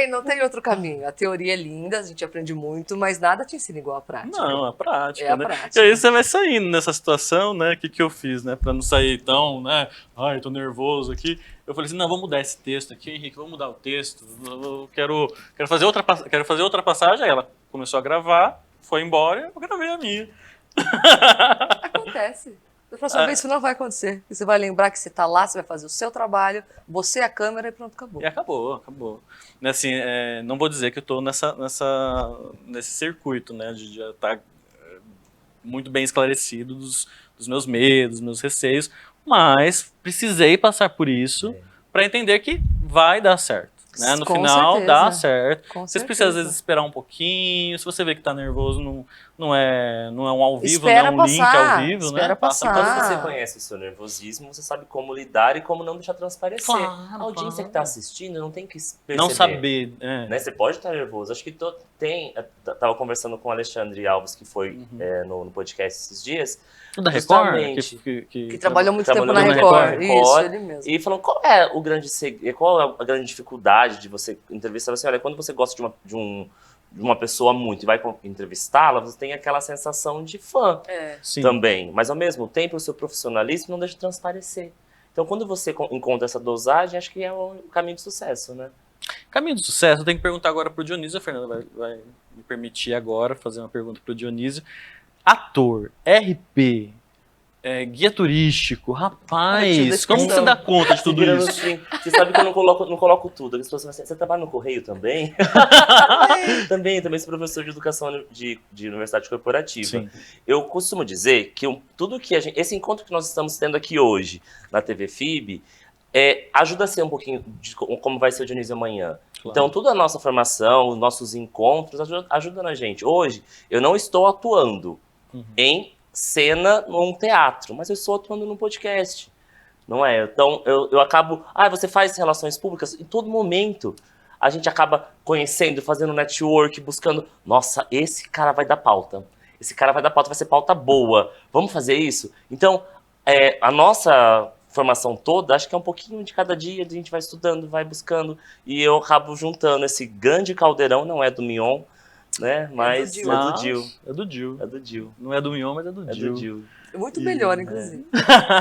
Não tem outro caminho. A teoria é linda, a gente aprende muito, mas nada te ensina igual a prática. Não, a prática, É a né? prática. E aí você vai saindo nessa situação, né? O que eu fiz, né? Pra não sair tão, né? Ai, tô nervoso aqui. Eu falei assim, não, vamos mudar esse texto aqui, Henrique, vamos mudar o texto. Eu quero fazer outra passagem. Aí ela começou a gravar, foi embora, eu gravei a minha. Acontece. Da próxima vez isso não vai acontecer. Você vai lembrar que você tá lá, você vai fazer o seu trabalho, você a câmera e pronto, acabou. E acabou. Assim, não vou dizer que eu tô nesse circuito, né? De já estar muito bem esclarecido dos meus medos, dos meus receios, mas precisei passar por isso para entender que vai dar certo. Né? No Com final certeza. dá certo. Com Vocês certeza. precisam às vezes esperar um pouquinho. Se você vê que tá nervoso, não é um ao vivo, Espera não é um link passar, ao vivo, espera né? passar. Quando você conhece o seu nervosismo, você sabe como lidar e como não deixar transparecer. Claro, A audiência claro. que está assistindo não tem que perceber. Não saber. Né? Você pode estar nervoso. Acho que tava conversando com o Alexandre Alves, que foi no podcast esses dias. Da Record? Justamente. Que trabalhou muito tempo Trabalhou na muito Record. tempo na Record. Isso, ele mesmo. E falou, qual é o grande segredo, qual é a grande dificuldade de você entrevistar? Assim, olha, quando você gosta de uma pessoa muito e vai entrevistá-la, você tem aquela sensação de fã Sim. também. Mas, ao mesmo tempo, o seu profissionalismo não deixa de transparecer. Então, quando você encontra essa dosagem, acho que é o caminho do sucesso, né? Caminho do sucesso, eu tenho que perguntar agora pro Dionísio. A Fernanda vai me permitir agora fazer uma pergunta pro Dionísio. Ator, RP, guia turístico, rapaz, como que você dá conta de tudo Virando isso? assim, você sabe que eu não coloco tudo. As pessoas falam assim, você trabalha no Correio também? também sou professor de educação de universidade corporativa. Sim. Eu costumo dizer que tudo que esse encontro que nós estamos tendo aqui hoje na TV FIB ajuda a ser um pouquinho de como vai ser o Dionísio amanhã. Claro. Então, toda a nossa formação, os nossos encontros ajudam a gente. Hoje, eu não estou atuando em cena num teatro, mas eu estou atuando num podcast. Não é? Então, eu acabo... você faz relações públicas? Em todo momento, a gente acaba conhecendo, fazendo network, buscando... Nossa, esse cara vai dar pauta. Esse cara vai dar pauta, vai ser pauta boa. Vamos fazer isso? Então, a nossa formação toda, acho que é um pouquinho de cada dia, a gente vai estudando, vai buscando, e eu acabo juntando esse grande caldeirão, não é do Mion, né? Mas é do Dil. É do Dil. É do Dil. Não é do Mion, mas é do É Dil. do Dil. Muito melhor, inclusive.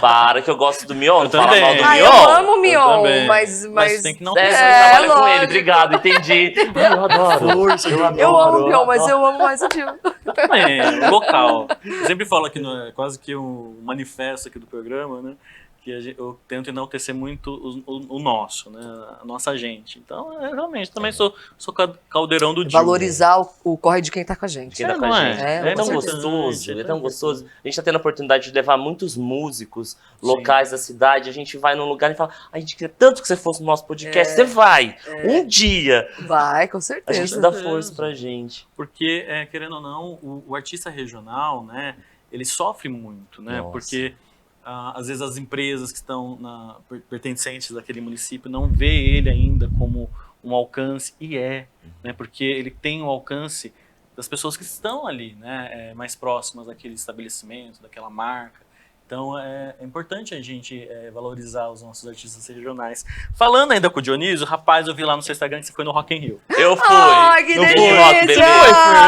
Para que eu gosto do Mion, não fala também. mal do Ah, Mion. eu amo o Mion, também. mas tem que não Você É, trabalha com ele, lógico. obrigado, entendi. Eu adoro. eu amo o Mion, mas eu amo mais o Dil. Também, local. Eu sempre falo aqui, é quase que um manifesto aqui do programa, né? Que eu tento enaltecer muito o nosso, né? A nossa gente. Então, eu realmente também sou caldeirão do Dil. Valorizar o corre de quem tá com a gente. Quem tá com não a é? gente. É, É tão com gostoso, certeza. é tão gostoso. A gente tá tendo a oportunidade de levar muitos músicos locais da cidade. A gente vai num lugar e fala, a gente queria tanto que você fosse no nosso podcast. Você vai, um dia. Vai, com A certeza. gente dá força pra gente. Porque, querendo ou não, o artista regional, né? Ele sofre muito, né? Nossa. Porque às vezes as empresas que estão pertencentes daquele município não vê ele ainda como um alcance, né? Porque ele tem o alcance das pessoas que estão ali, né? Mais próximas daquele estabelecimento, daquela marca. Então é importante a gente valorizar os nossos artistas regionais. Falando ainda com o Dionísio, rapaz, eu vi lá no seu Instagram que você foi no Rock in Rio. Eu fui. Ai, que No delícia! Rock, bebê.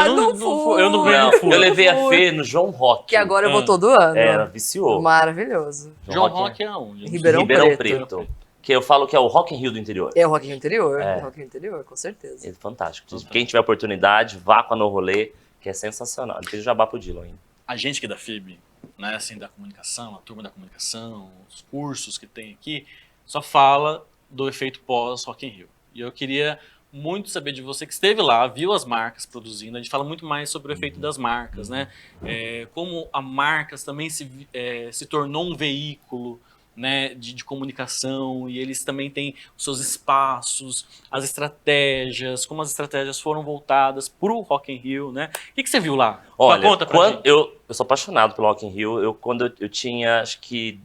Não fui. Eu não fui. Não, eu levei a Fê no João Rock. Que agora eu vou todo ano. Ela viciou. Maravilhoso. João Rock é aonde? Ribeirão Ribeirão Preto. Preto. Que eu falo que é o Rock in Rio do interior. É o Rock in Rio interior. É. Rock in Rio interior, com certeza. É fantástico. Quem tiver oportunidade, vá com a No Rolê, que é sensacional. Ele fez o jabá pro Dylan ainda. A gente aqui da FIB, né, assim, da comunicação, a turma da comunicação, os cursos que tem aqui, só fala do efeito pós Rock in Rio. E eu queria muito saber de você que esteve lá, viu as marcas produzindo. A gente fala muito mais sobre o efeito das marcas, né? Como a marcas também se tornou um veículo, né, de comunicação, e eles também têm os seus espaços, as estratégias, como as estratégias foram voltadas para o Rock in Rio, né? O que você viu lá? Olha, Conta pra gente. eu sou apaixonado pelo Rock in Rio. Quando eu tinha, acho que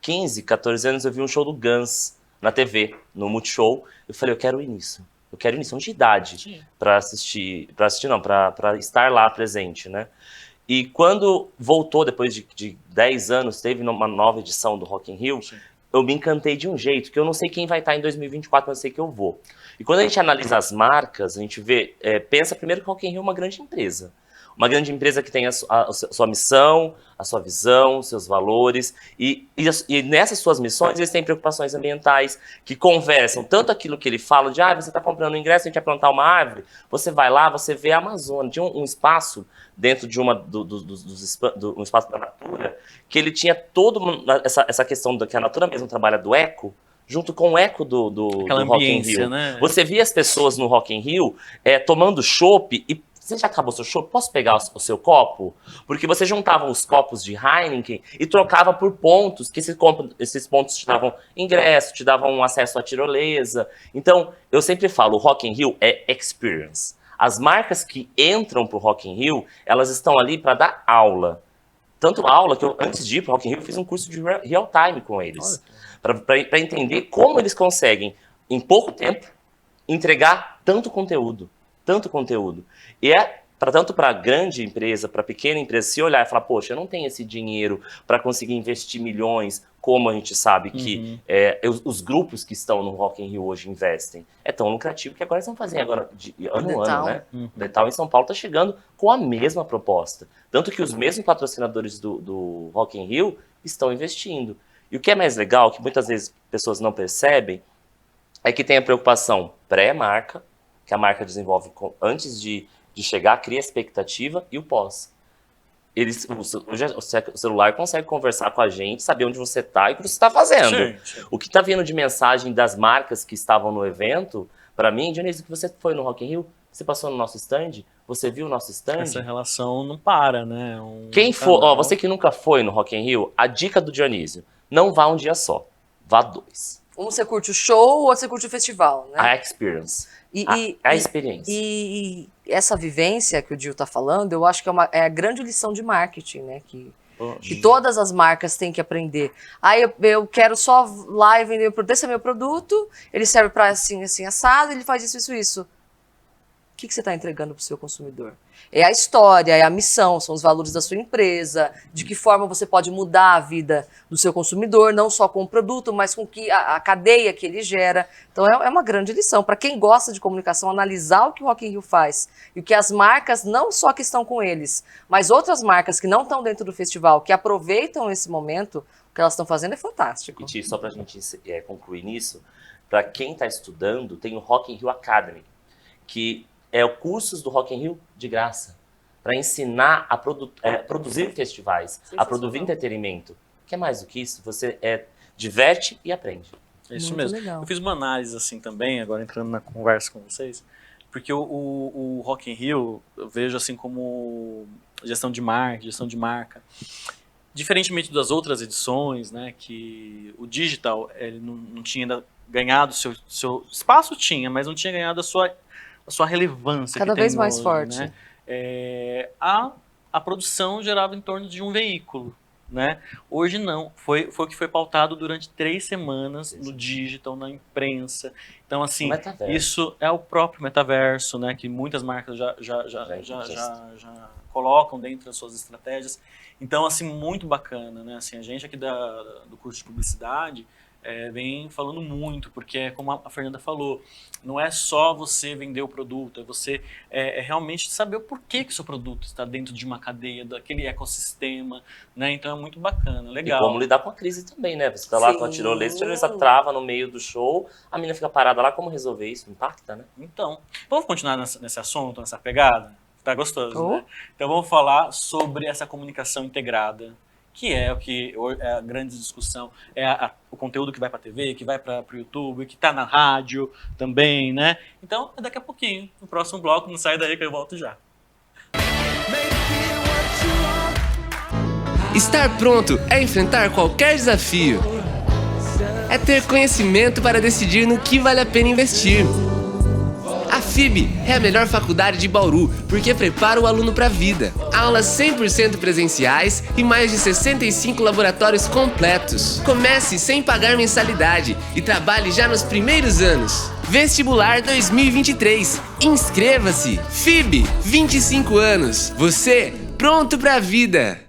15, 14 anos, eu vi um show do Guns na TV, no Multishow. Eu falei, eu quero ir nisso. Eu quero ir nisso, de idade, para estar lá presente, né? E quando voltou, depois de 10 anos, teve uma nova edição do Rock in Rio, eu me encantei de um jeito, que eu não sei quem vai estar em 2024, mas eu sei que eu vou. E quando a gente analisa as marcas, a gente vê, pensa primeiro que o Rock in Rio é uma grande empresa. Uma grande empresa que tem a sua missão, a sua visão, os seus valores. E nessas suas missões, eles têm preocupações ambientais que conversam tanto aquilo que ele fala de você está comprando um ingresso, a gente vai plantar uma árvore. Você vai lá, você vê a Amazônia. Tinha um espaço dentro de um espaço da Natura que ele tinha toda essa questão que a Natura mesmo trabalha do eco, junto com o eco do Rock in Rio. Né? Você via as pessoas no Rock in Rio tomando chopp e você já acabou seu chopp? Posso pegar o seu copo? Porque você juntava os copos de Heineken e trocava por pontos, que esses pontos te davam ingresso, te davam acesso à tirolesa. Então, eu sempre falo, o Rock in Rio é experience. As marcas que entram pro Rock in Rio, elas estão ali para dar aula. Tanto aula que eu, antes de ir pro Rock in Rio, fiz um curso de real time com eles. Para entender como eles conseguem, em pouco tempo, entregar tanto conteúdo. Tanto conteúdo. E tanto para grande empresa, para pequena empresa, se olhar e falar, poxa, eu não tenho esse dinheiro para conseguir investir milhões, como a gente sabe que os grupos que estão no Rock in Rio hoje investem. É tão lucrativo que agora eles vão fazer agora de ano a ano, né? O Detal em São Paulo está chegando com a mesma proposta. Tanto que os mesmos patrocinadores do Rock in Rio estão investindo. E o que é mais legal, que muitas vezes pessoas não percebem, é que tem a preocupação pré-marca, que a marca desenvolve antes de chegar, cria a expectativa, e o pós. O celular consegue conversar com a gente, saber onde você está e o que você está fazendo. Sim. O que está vindo de mensagem das marcas que estavam no evento, para mim, Dionísio, que você foi no Rock in Rio, você passou no nosso stand, você viu o nosso stand? Essa relação não para, né? Quem for, você que nunca foi no Rock in Rio, a dica do Dionísio, não vá um dia só, vá 2. Um você curte o show, o outro você curte o festival, né? A experience. A experiência. E essa vivência que o Dil tá falando, eu acho que é a grande lição de marketing, né? Que que todas as marcas têm que aprender. Aí eu quero só lá e vender, esse é meu produto, ele serve para assim, assim, assado, ele faz isso. O que você está entregando para o seu consumidor? É a história, é a missão, são os valores da sua empresa, de que forma você pode mudar a vida do seu consumidor, não só com o produto, mas com a cadeia que ele gera. Então é uma grande lição. Para quem gosta de comunicação, analisar o que o Rock in Rio faz e o que as marcas, não só que estão com eles, mas outras marcas que não estão dentro do festival, que aproveitam esse momento, o que elas estão fazendo é fantástico. E Ti, só para a gente concluir nisso, para quem está estudando, tem o Rock in Rio Academy, que é o cursos do Rock in Rio de graça, para ensinar a produzir festivais, a produzir entretenimento. O que é mais do que isso? Você diverte e aprende. É isso Muito mesmo. legal. Eu fiz uma análise assim também, agora entrando na conversa com vocês, porque o Rock in Rio eu vejo assim como gestão de marca. Diferentemente das outras edições, né, que o digital ele não tinha ainda ganhado seu espaço, tinha, mas não tinha ganhado a sua relevância. Cada que vez tem mais hoje, forte. né? A produção gerava em torno de um veículo, né? Hoje não, foi o que foi pautado durante 3 semanas no digital, na imprensa. Então assim, isso é o próprio metaverso, né? Que muitas marcas já colocam dentro das suas estratégias. Então assim, muito bacana, né? Assim, a gente aqui do curso de publicidade vem falando muito, porque é como a Fernanda falou, não é só você vender o produto, é você realmente saber o porquê que o seu produto está dentro de uma cadeia, daquele ecossistema, né? Então é muito bacana, legal. E como lidar com a crise também, né? Você tá lá com a tirolesa trava no meio do show, a menina fica parada lá, como resolver isso? Impacta, né? Então, vamos continuar nesse assunto, nessa pegada? Tá gostoso, né? Então vamos falar sobre essa comunicação integrada, que é a grande discussão, o conteúdo que vai para a TV, que vai para o YouTube, que está na rádio também, né? Então, daqui a pouquinho, no próximo bloco, não sai daí que eu volto já. Estar pronto é enfrentar qualquer desafio. É ter conhecimento para decidir no que vale a pena investir. A FIB é a melhor faculdade de Bauru, porque prepara o aluno para a vida. Aulas 100% presenciais e mais de 65 laboratórios completos. Comece sem pagar mensalidade e trabalhe já nos primeiros anos. Vestibular 2023. Inscreva-se. FIB, 25 anos. Você, pronto para a vida.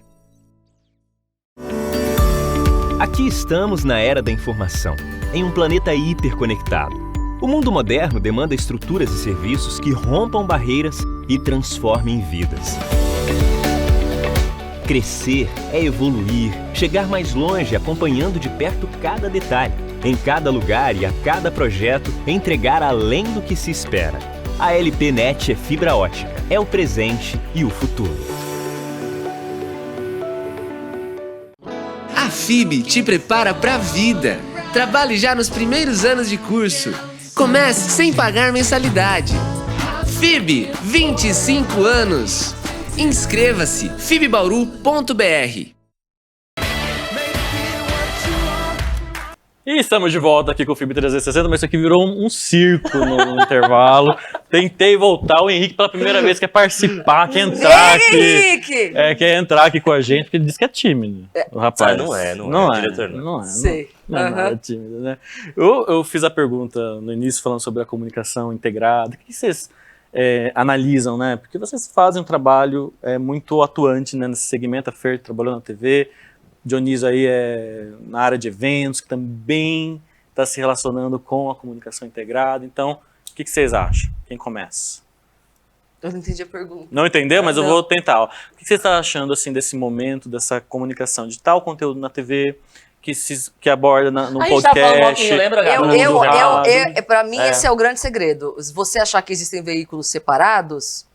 Aqui estamos na era da informação, em um planeta hiperconectado. O mundo moderno demanda estruturas e serviços que rompam barreiras e transformem vidas. Crescer é evoluir, chegar mais longe acompanhando de perto cada detalhe, em cada lugar e a cada projeto entregar além do que se espera. A LPNet é fibra ótica, é o presente e o futuro. A FIB te prepara para a vida. Trabalhe já nos primeiros anos de curso. Comece sem pagar mensalidade. FIB, 25 anos. Inscreva-se, fibbauru.br. E estamos de volta aqui com o FIB 360, mas isso aqui virou um circo no intervalo. Tentei voltar, o Henrique pela primeira vez quer participar, quer entrar aqui. Henrique! Quer entrar aqui com a gente, porque ele disse que é tímido. O rapaz. Não é, diretor, não. Sei. Não é nada tímido, né? Eu fiz a pergunta no início falando sobre a comunicação integrada. O que vocês analisam, né? Porque vocês fazem um trabalho muito atuante, né, nesse segmento. A Fer trabalhou na TV, Dionísio aí na área de eventos, que também está se relacionando com a comunicação integrada. Então, o que vocês acham? Quem começa? Eu não entendi a pergunta. Não entendeu? Mas não. Eu vou tentar. Ó. O que você está achando assim, desse momento, dessa comunicação de tal conteúdo na TV, que aborda no a gente tá falando podcast? Rock in Rio, lembra, Gabi? Para mim, esse é o grande segredo. Você achar que existem veículos separados,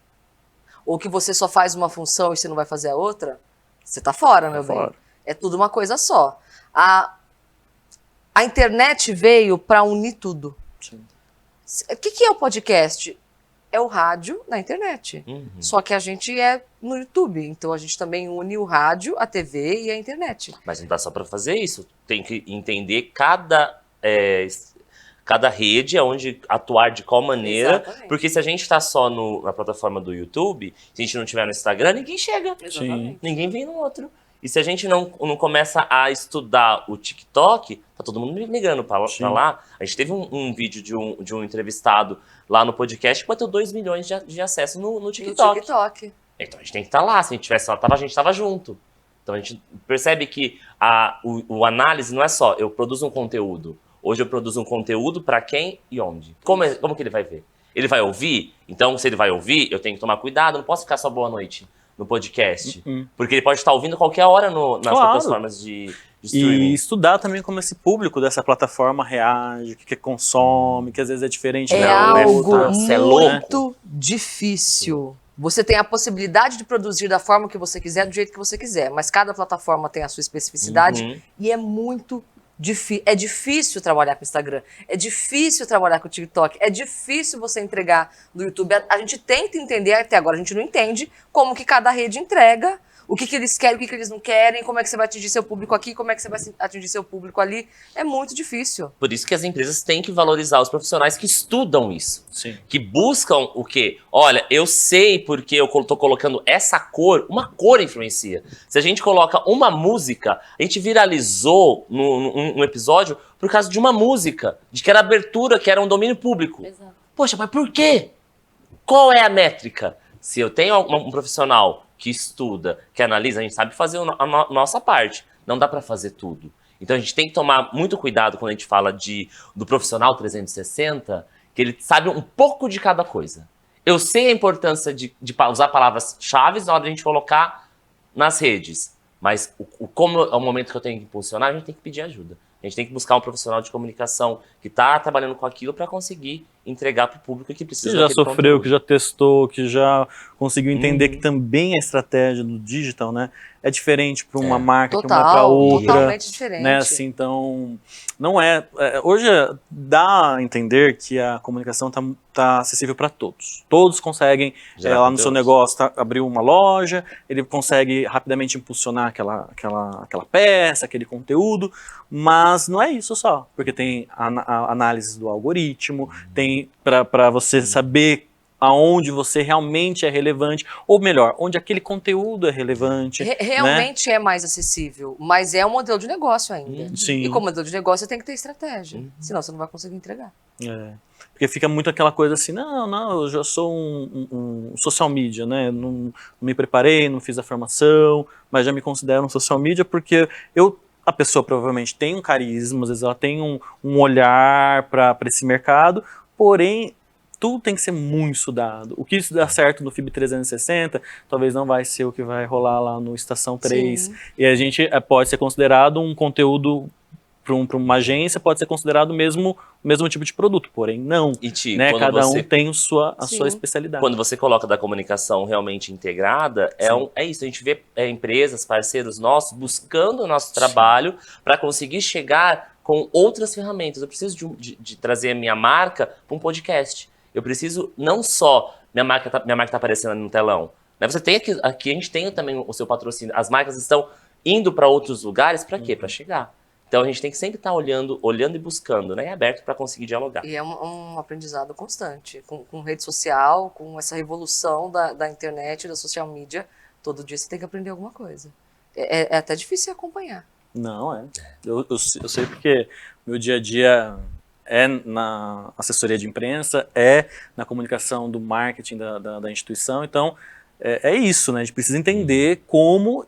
ou que você só faz uma função e você não vai fazer a outra, você tá fora, meu bem. É tudo uma coisa só. A internet veio para unir tudo. Sim. O que é o podcast? É o rádio na internet. Uhum. Só que a gente é no YouTube. Então a gente também une o rádio, a TV e a internet. Mas não dá só para fazer isso. Tem que entender cada rede, aonde atuar de qual maneira. Exatamente. Porque se a gente tá só na plataforma do YouTube, se a gente não tiver no Instagram, ninguém chega. Exatamente. Ninguém vem no outro. E se a gente não começa a estudar o TikTok, tá todo mundo migrando pra lá. A gente teve um vídeo de um entrevistado lá no podcast que bateu 2 milhões de acessos no TikTok. Então a gente tem que estar lá. Se a gente tivesse lá, a gente tava junto. Então a gente percebe que o análise não é só eu produzo um conteúdo. Hoje eu produzo um conteúdo para quem e onde. Como que ele vai ver? Ele vai ouvir? Então, se ele vai ouvir, eu tenho que tomar cuidado. Não posso ficar só boa noite no podcast. Porque ele pode estar ouvindo qualquer hora nas plataformas de streaming. E estudar também como esse público dessa plataforma reage, o que consome, que às vezes é diferente. É algo muito difícil. Você tem a possibilidade de produzir da forma que você quiser, do jeito que você quiser, mas cada plataforma tem a sua especificidade e é muito difícil. É difícil trabalhar com o Instagram, é difícil trabalhar com o TikTok, é difícil você entregar no YouTube. A gente tenta entender, até agora a gente não entende como que cada rede entrega, o que eles querem, o que eles não querem, como é que você vai atingir seu público aqui, como é que você vai atingir seu público ali. É muito difícil. Por isso que as empresas têm que valorizar os profissionais que estudam isso. Sim. Que buscam o quê? Olha, eu sei porque eu tô colocando essa cor, uma cor influencia. Se a gente coloca uma música, a gente viralizou num episódio por causa de uma música, de que era abertura, que era um domínio público. Exato. Poxa, mas por quê? Qual é a métrica? Se eu tenho um profissional que estuda, que analisa, a gente sabe fazer a nossa parte. Não dá para fazer tudo. Então a gente tem que tomar muito cuidado quando a gente fala do profissional 360, que ele sabe um pouco de cada coisa. Eu sei a importância de usar palavras-chave na hora de a gente colocar nas redes, mas como é o momento que eu tenho que impulsionar, a gente tem que pedir ajuda. A gente tem que buscar um profissional de comunicação que está trabalhando com aquilo para conseguir entregar para o público que precisa. Que já sofreu, que já testou, que já conseguiu entender que também a estratégia do digital, né, é diferente para uma marca que uma para outra. Totalmente diferente. Né, assim, então, não hoje dá a entender que a comunicação tá acessível para todos. Todos conseguem, lá no seu negócio, abrir uma loja, ele consegue rapidamente impulsionar aquela peça, aquele conteúdo, mas não é isso só, porque tem a análise do algoritmo, tem para você saber aonde você realmente é relevante, ou melhor, onde aquele conteúdo é relevante. Realmente é mais acessível, mas é um modelo de negócio ainda. Sim. E como modelo de negócio, você tem que ter estratégia, senão você não vai conseguir entregar. Porque fica muito aquela coisa assim, não, eu já sou um social media, né? Não me preparei, não fiz a formação, mas já me considero um social media porque a pessoa provavelmente tem um carisma, às vezes ela tem um olhar para esse mercado, porém, tudo tem que ser muito estudado. O que isso dá certo no FIB 360, talvez não vai ser o que vai rolar lá no Estação 3. Sim. E a gente pode ser considerado um conteúdo para uma agência, pode ser considerado o mesmo tipo de produto, porém não. E né? Cada um tem a sua especialidade. Quando você coloca da comunicação realmente integrada, é isso. A gente vê empresas, parceiros nossos, buscando o nosso trabalho para conseguir chegar com outras ferramentas. Eu preciso de trazer a minha marca para um podcast. Eu preciso não só minha marca tá aparecendo no telão. Né? Você tem aqui a gente tem também o seu patrocínio. As marcas estão indo para outros lugares para quê? Para chegar. Então a gente tem que sempre estar olhando e buscando, né? E aberto para conseguir dialogar. E é um aprendizado constante. Com rede social, com essa revolução da internet, da social media, todo dia você tem que aprender alguma coisa. É até difícil acompanhar. Não, eu sei porque meu dia a dia é na assessoria de imprensa, é na comunicação do marketing da instituição, então é isso, né? A gente precisa entender como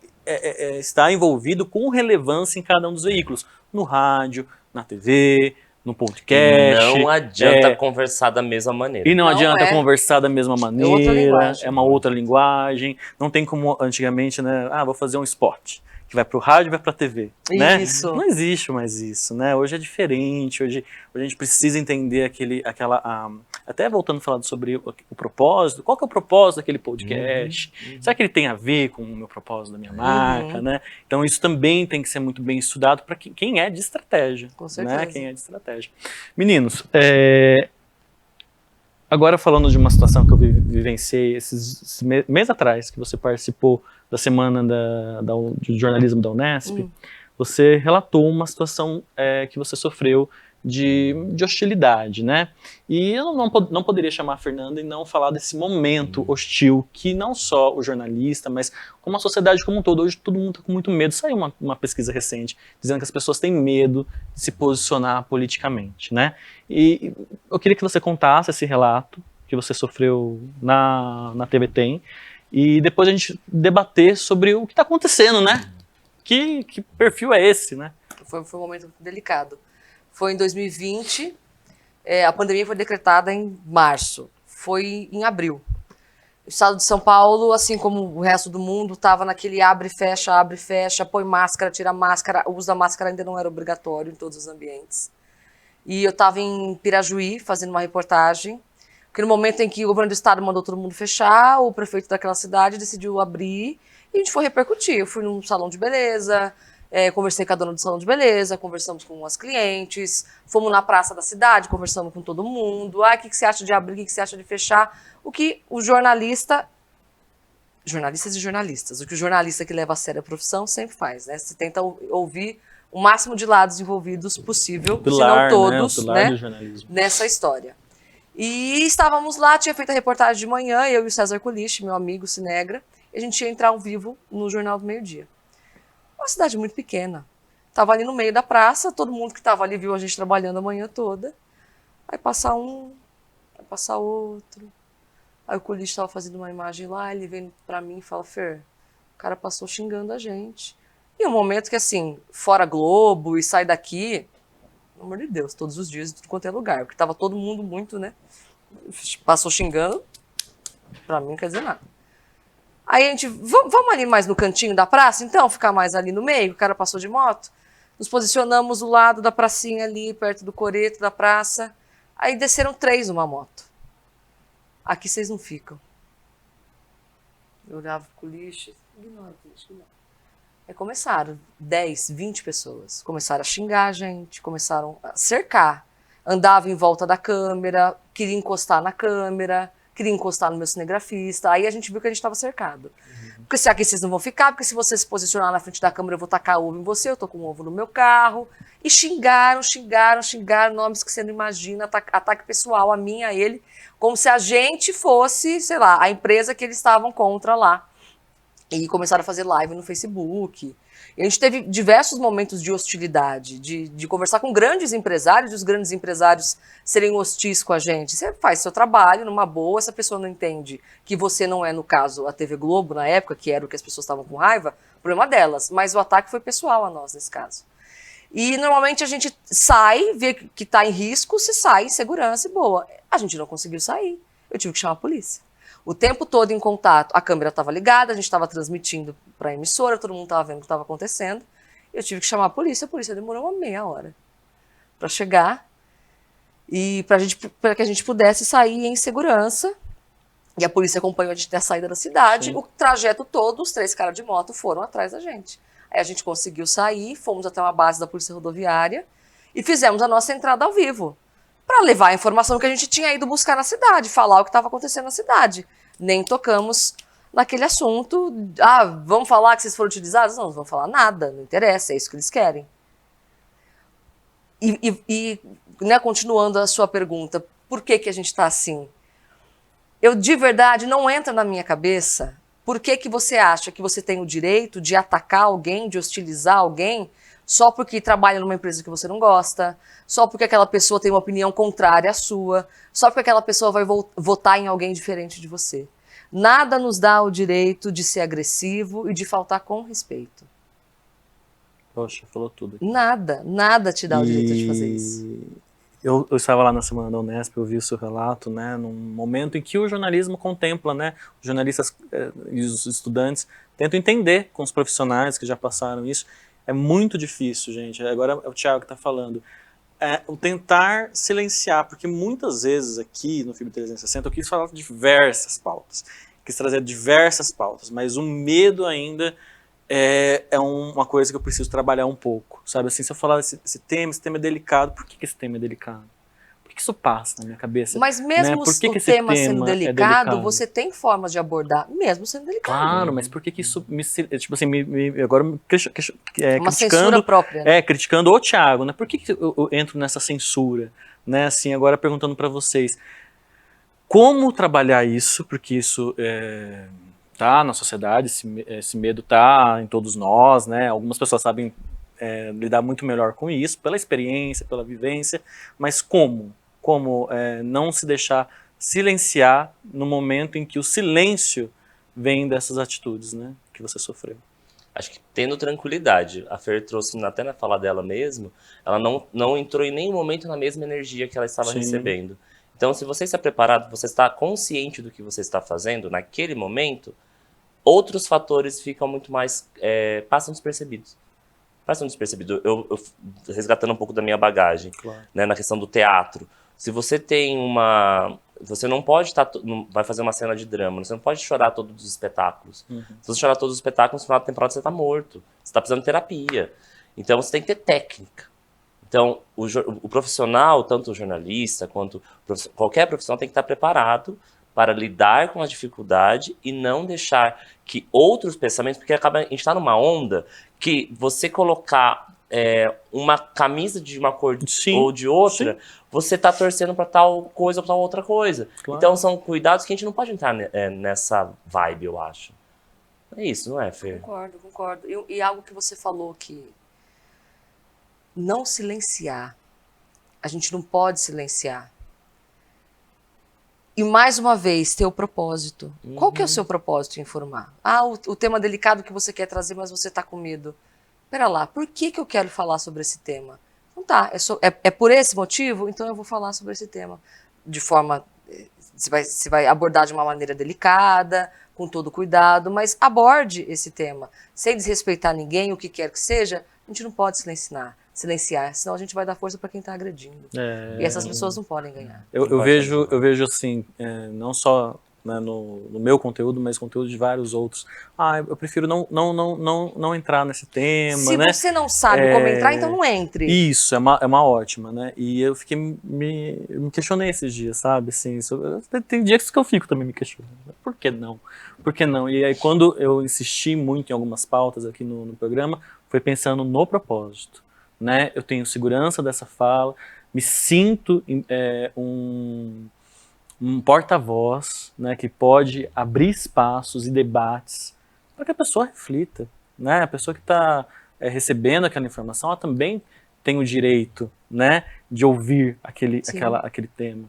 está envolvido com relevância em cada um dos veículos, no rádio, na TV, no podcast. Não adianta conversar da mesma maneira. E não adianta conversar da mesma maneira, é uma outra linguagem, não tem como antigamente, né? vou fazer um spot. Que vai para o rádio e vai para a TV, né? Isso. Não existe mais isso, né? Hoje é diferente, hoje a gente precisa entender até voltando a falar sobre o propósito, qual que é o propósito daquele podcast? Será que ele tem a ver com o meu propósito da minha marca, né? Então isso também tem que ser muito bem estudado para quem é de estratégia. Com certeza. Né? Quem é de estratégia. Meninos, agora falando de uma situação que eu vivenciei esses meses atrás, que você participou da semana de jornalismo da Unesp, você relatou uma situação que você sofreu de hostilidade, né? E eu não poderia chamar a Fernanda e não falar desse momento hostil que não só o jornalista, mas como a sociedade como um todo. Hoje todo mundo está com muito medo. Saiu uma pesquisa recente dizendo que as pessoas têm medo de se posicionar politicamente, né? E eu queria que você contasse esse relato que você sofreu na TV Tem e depois a gente debater sobre o que está acontecendo, né? Que perfil é esse, né? Foi um momento delicado. Foi em 2020, a pandemia foi decretada em março, foi em abril. O estado de São Paulo, assim como o resto do mundo, estava naquele abre e fecha, põe máscara, tira máscara, o uso da máscara ainda não era obrigatório em todos os ambientes. E eu estava em Pirajuí fazendo uma reportagem, porque no momento em que o governo do estado mandou todo mundo fechar, o prefeito daquela cidade decidiu abrir e a gente foi repercutir. Eu fui num salão de beleza, conversei com a dona do salão de beleza, conversamos com as clientes, fomos na praça da cidade, conversamos com todo mundo. O que você acha de abrir, o que você acha de fechar? O que o jornalistas e jornalistas, o que o jornalista que leva a sério a profissão sempre faz, né? Você tenta ouvir o máximo de lados envolvidos possível, se não todos, né, nessa história. E estávamos lá, tinha feito a reportagem de manhã, eu e o César Culiche, meu amigo Cinegra, e a gente ia entrar ao vivo no Jornal do Meio-Dia. Uma cidade muito pequena. Estava ali no meio da praça, todo mundo que estava ali viu a gente trabalhando a manhã toda. Aí passa um, aí passa outro. Aí o Culiche estava fazendo uma imagem lá, ele vem para mim e fala: Fer, o cara passou xingando a gente. E um momento que assim, fora Globo e sai daqui, pelo amor de Deus, todos os dias, em tudo quanto é lugar. Porque estava todo mundo muito, né? Passou xingando, para mim não quer dizer nada. Aí a gente, vamos ali mais no cantinho da praça, então, ficar mais ali no meio, o cara passou de moto. Nos posicionamos do lado da pracinha ali, perto do coreto da praça. Aí desceram 3 numa moto. Aqui vocês não ficam. Eu olhava pro Culiche, ignora. Aí começaram 10, 20 pessoas. Começaram a xingar a gente, começaram a cercar. Andava em volta da câmera, queria encostar na câmera, queria encostar no meu cinegrafista. Aí a gente viu que a gente estava cercado. Porque se aqui vocês não vão ficar, porque se você se posicionar na frente da câmera eu vou tacar ovo em você, eu tô com um ovo no meu carro. E xingaram nomes que você não imagina, ataque pessoal a mim, a ele, como se a gente fosse, sei lá, a empresa que eles estavam contra lá. E começaram a fazer live no Facebook. E a gente teve diversos momentos de hostilidade, de conversar com grandes empresários, e os grandes empresários serem hostis com a gente. Você faz seu trabalho numa boa, essa pessoa não entende que você não é, no caso, a TV Globo, na época, que era o que as pessoas estavam com raiva, problema delas. Mas o ataque foi pessoal a nós, nesse caso. E normalmente a gente sai, vê que está em risco, se sai em segurança e boa. A gente não conseguiu sair. Eu tive que chamar a polícia. O tempo todo em contato, a câmera estava ligada, a gente estava transmitindo para a emissora, todo mundo estava vendo o que estava acontecendo. Eu tive que chamar a polícia demorou uma meia hora para chegar e para que a gente pudesse sair em segurança. E a polícia acompanhou a gente até a saída da cidade. Sim. O trajeto todo, os 3 caras de moto foram atrás da gente. Aí a gente conseguiu sair, fomos até uma base da Polícia Rodoviária e fizemos a nossa entrada ao vivo, para levar a informação que a gente tinha ido buscar na cidade, falar o que estava acontecendo na cidade. Nem tocamos naquele assunto. Vamos falar que vocês foram utilizados? Não vamos falar nada, não interessa, é isso que eles querem. E né, continuando a sua pergunta, por que a gente está assim? Eu, de verdade, não entra na minha cabeça por que você acha que você tem o direito de atacar alguém, de hostilizar alguém, só porque trabalha numa empresa que você não gosta, só porque aquela pessoa tem uma opinião contrária à sua, só porque aquela pessoa vai votar em alguém diferente de você. Nada nos dá o direito de ser agressivo e de faltar com respeito. Poxa, falou tudo. Nada te dá o direito de fazer isso. Eu estava lá na Semana da Unesp, eu vi o seu relato, né, num momento em que o jornalismo contempla, né, os jornalistas e os estudantes tentam entender com os profissionais que já passaram isso. É muito difícil, gente. Agora é o Thiago que está falando. O tentar silenciar, porque muitas vezes aqui no FIB 360 eu quis falar de diversas pautas, quis trazer diversas pautas, mas o medo ainda é uma coisa que eu preciso trabalhar um pouco, sabe? Assim, se eu falar esse tema é delicado, por que esse tema é delicado? Por que isso passa na minha cabeça? Mas mesmo Por que o esse tema sendo tema é delicado, delicado? você tem formas de abordar, mesmo sendo delicado. Claro, mas por que isso tipo assim, agora Uma censura criticando, própria. Né? criticando o Thiago, né? Por que eu entro nessa censura, né? Assim, agora perguntando para vocês, como trabalhar isso, porque isso tá na sociedade, esse medo tá em todos nós, né? Algumas pessoas sabem lidar muito melhor com isso, pela experiência, pela vivência, mas como não se deixar silenciar no momento em que o silêncio vem dessas atitudes, né, que você sofreu? Acho que tendo tranquilidade. A Fer trouxe até na fala dela mesmo, ela não entrou em nenhum momento na mesma energia que ela estava Sim. recebendo. Então, se você está preparado, você está consciente do que você está fazendo naquele momento, outros fatores ficam muito mais, passam despercebidos. Passam despercebidos. Eu resgatando um pouco da minha bagagem, Claro. né, na questão do teatro. Se você tem você não pode estar, vai fazer uma cena de drama, você não pode chorar todos os espetáculos. Uhum. Se você chorar todos os espetáculos, no final da temporada você está morto. Você está precisando de terapia. Então você tem que ter técnica. Então o profissional, tanto o jornalista quanto qualquer profissional, tem que estar preparado para lidar com a dificuldade e não deixar que outros pensamentos, porque a gente está numa onda que você colocar uma camisa de uma cor Sim, ou de outra, sim. Você está torcendo para tal coisa ou para outra coisa. Claro. Então são cuidados que a gente não pode entrar nessa vibe, eu acho. É isso, não é, Fer? Concordo. E algo que você falou que não silenciar. A gente não pode silenciar. E mais uma vez, ter o propósito. Qual que é o seu propósito em informar? O tema delicado que você quer trazer, mas você está com medo. Pera lá, por que eu quero falar sobre esse tema? Não tá, é por esse motivo? Então eu vou falar sobre esse tema. De forma, você vai abordar de uma maneira delicada, com todo cuidado, mas aborde esse tema. Sem desrespeitar ninguém, o que quer que seja, a gente não pode silenciar, senão a gente vai dar força para quem está agredindo. E essas pessoas não podem ganhar. Eu vejo assim, não só, né, no meu conteúdo, mas conteúdo de vários outros. Eu prefiro não entrar nesse tema, Se né? você não sabe como entrar, então não entre. Isso, é uma ótima, né? E eu fiquei me questionei esses dias, sabe? Assim, tem dias que eu fico também me questionando. Por que não? Por que não? E aí quando eu insisti muito em algumas pautas aqui no programa, foi pensando no propósito, né? Eu tenho segurança dessa fala, me sinto um porta-voz, né, que pode abrir espaços e debates para que a pessoa reflita, né? A pessoa que está recebendo aquela informação, ela também tem o direito, né, de ouvir aquele tema.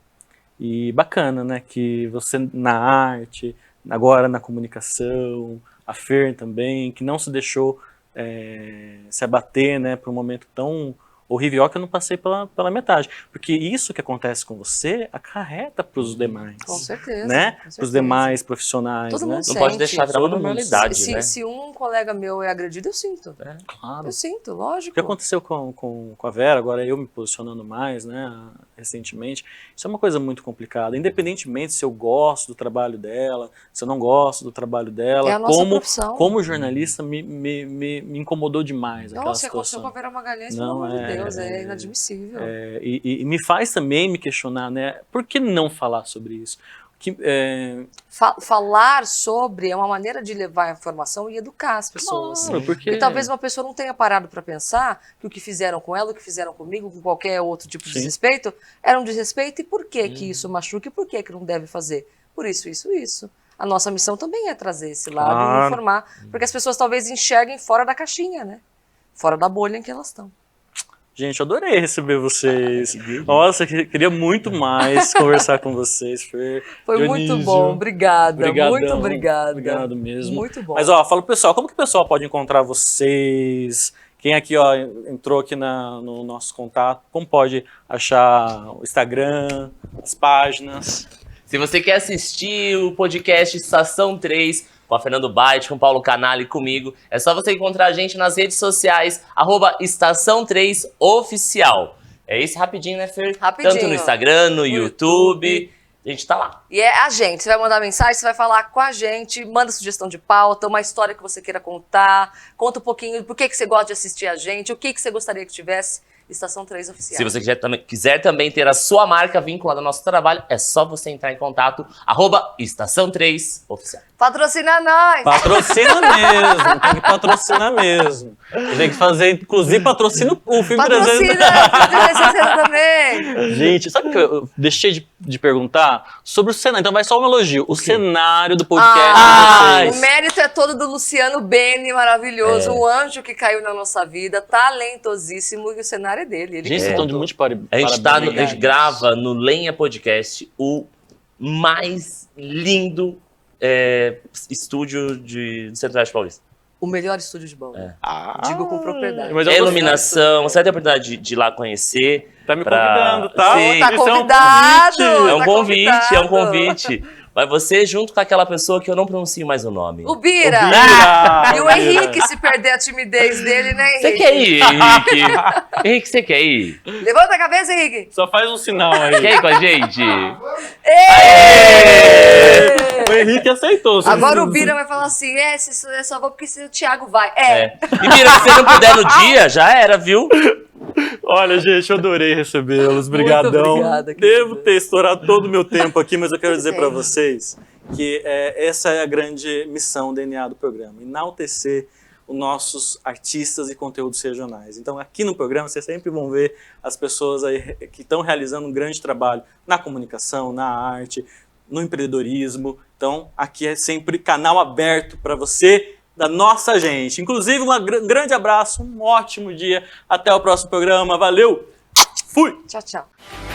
E bacana, né, que você na arte, agora na comunicação, a Fer também, que não se deixou se abater, né, por um momento tão horrível que eu não passei pela metade. Porque isso que acontece com você acarreta para os demais. Com certeza. Né? Com Para os demais profissionais. Todo né? mundo Não pode deixar virar uma Todo mundo normalidade, né? Se um colega meu é agredido, eu sinto. Claro. Eu sinto, O lógico. que aconteceu com a Vera, agora eu me posicionando mais, né, recentemente, isso é uma coisa muito complicada. Independentemente se eu gosto do trabalho dela, se eu não gosto do trabalho dela, É a nossa profissão. como jornalista me incomodou demais aquela Nossa, aconteceu situação. com a Vera Magalhães, Não, pelo amor de Deus, é inadmissível. E me faz também me questionar, né, por que não falar sobre isso? Falar sobre é uma maneira de levar a informação e educar as pessoas. Claro, Porque talvez uma pessoa não tenha parado para pensar que o que fizeram com ela, o que fizeram comigo, com qualquer outro tipo de Sim. desrespeito, era um desrespeito e por que que isso machuca e por que que não deve fazer? Por isso, isso. A nossa missão também é trazer esse lado Claro. e informar, porque as pessoas talvez enxerguem fora da caixinha, né? Fora da bolha em que elas estão. Gente, eu adorei receber vocês. Nossa, eu queria muito mais conversar com vocês, Fer. Foi Dionísio. muito bom, obrigada. Obrigadão. Muito obrigada. Obrigado mesmo. Muito bom. Mas fala pro pessoal, como que o pessoal pode encontrar vocês? Quem aqui entrou aqui no nosso contato, como pode achar o Instagram, as páginas? Se você quer assistir o podcast Estação 3 com a Fernando Bait, com o Paulo Canali e comigo, é só você encontrar a gente nas redes sociais, @Estação 3 Oficial. É isso rapidinho, né, Fer? Rapidinho. Tanto no Instagram, no YouTube, a gente tá lá. E é a gente, você vai mandar mensagem, você vai falar com a gente, manda sugestão de pauta, uma história que você queira contar, conta um pouquinho por que você gosta de assistir a gente, o que você gostaria que tivesse Estação 3 Oficial. Se você quiser também ter a sua marca vinculada ao nosso trabalho, é só você entrar em contato, @Estação 3 Oficial. Patrocina nós! Patrocina mesmo, tem que patrocinar mesmo. Tem que fazer, inclusive, patrocina o filme Patrocina 360 também! Gente, sabe o que eu deixei de perguntar? Sobre o cenário. Então vai só um elogio. O cenário do podcast de vocês. O mérito é todo do Luciano Beni, maravilhoso. Um anjo que caiu na nossa vida, talentosíssimo, e o cenário é dele. Ele Gente, vocês estão de muito parabéns. A gente grava no Lenha Podcast o mais lindo estúdio do Centro-Oeste Paulista. O melhor estúdio de Bauru. Digo com propriedade. Mas eu É gostei. iluminação, você vai ter a oportunidade de ir lá conhecer. Tá me convidando, tá? Sim. Tá Isso é um convidado! convite. É um tá convite, convidado. é um convite. Vai você junto com aquela pessoa que eu não pronuncio mais o nome. O Bira! Bira! E o Henrique, se perder a timidez dele, né, Henrique? Você quer ir, Henrique? Henrique, você quer ir? Levanta a cabeça, Henrique! Só faz um sinal aí. Quer ir com a gente? O Henrique aceitou. Agora o Bira vai falar assim, eu só vou porque se o Thiago vai. E Bira, se você não puder no dia, já era, viu? Olha, gente, eu adorei recebê-los. Obrigadão. obrigada, querida. Devo ter estourado todo o meu tempo aqui, mas eu quero dizer para vocês que essa é a grande missão DNA do programa. Enaltecer os nossos artistas e conteúdos regionais. Então, aqui no programa, vocês sempre vão ver as pessoas aí que estão realizando um grande trabalho na comunicação, na arte, no empreendedorismo. Então, aqui é sempre canal aberto para você, da nossa gente. Inclusive, um grande abraço, um ótimo dia. Até o próximo programa. Valeu! Fui! Tchau, tchau.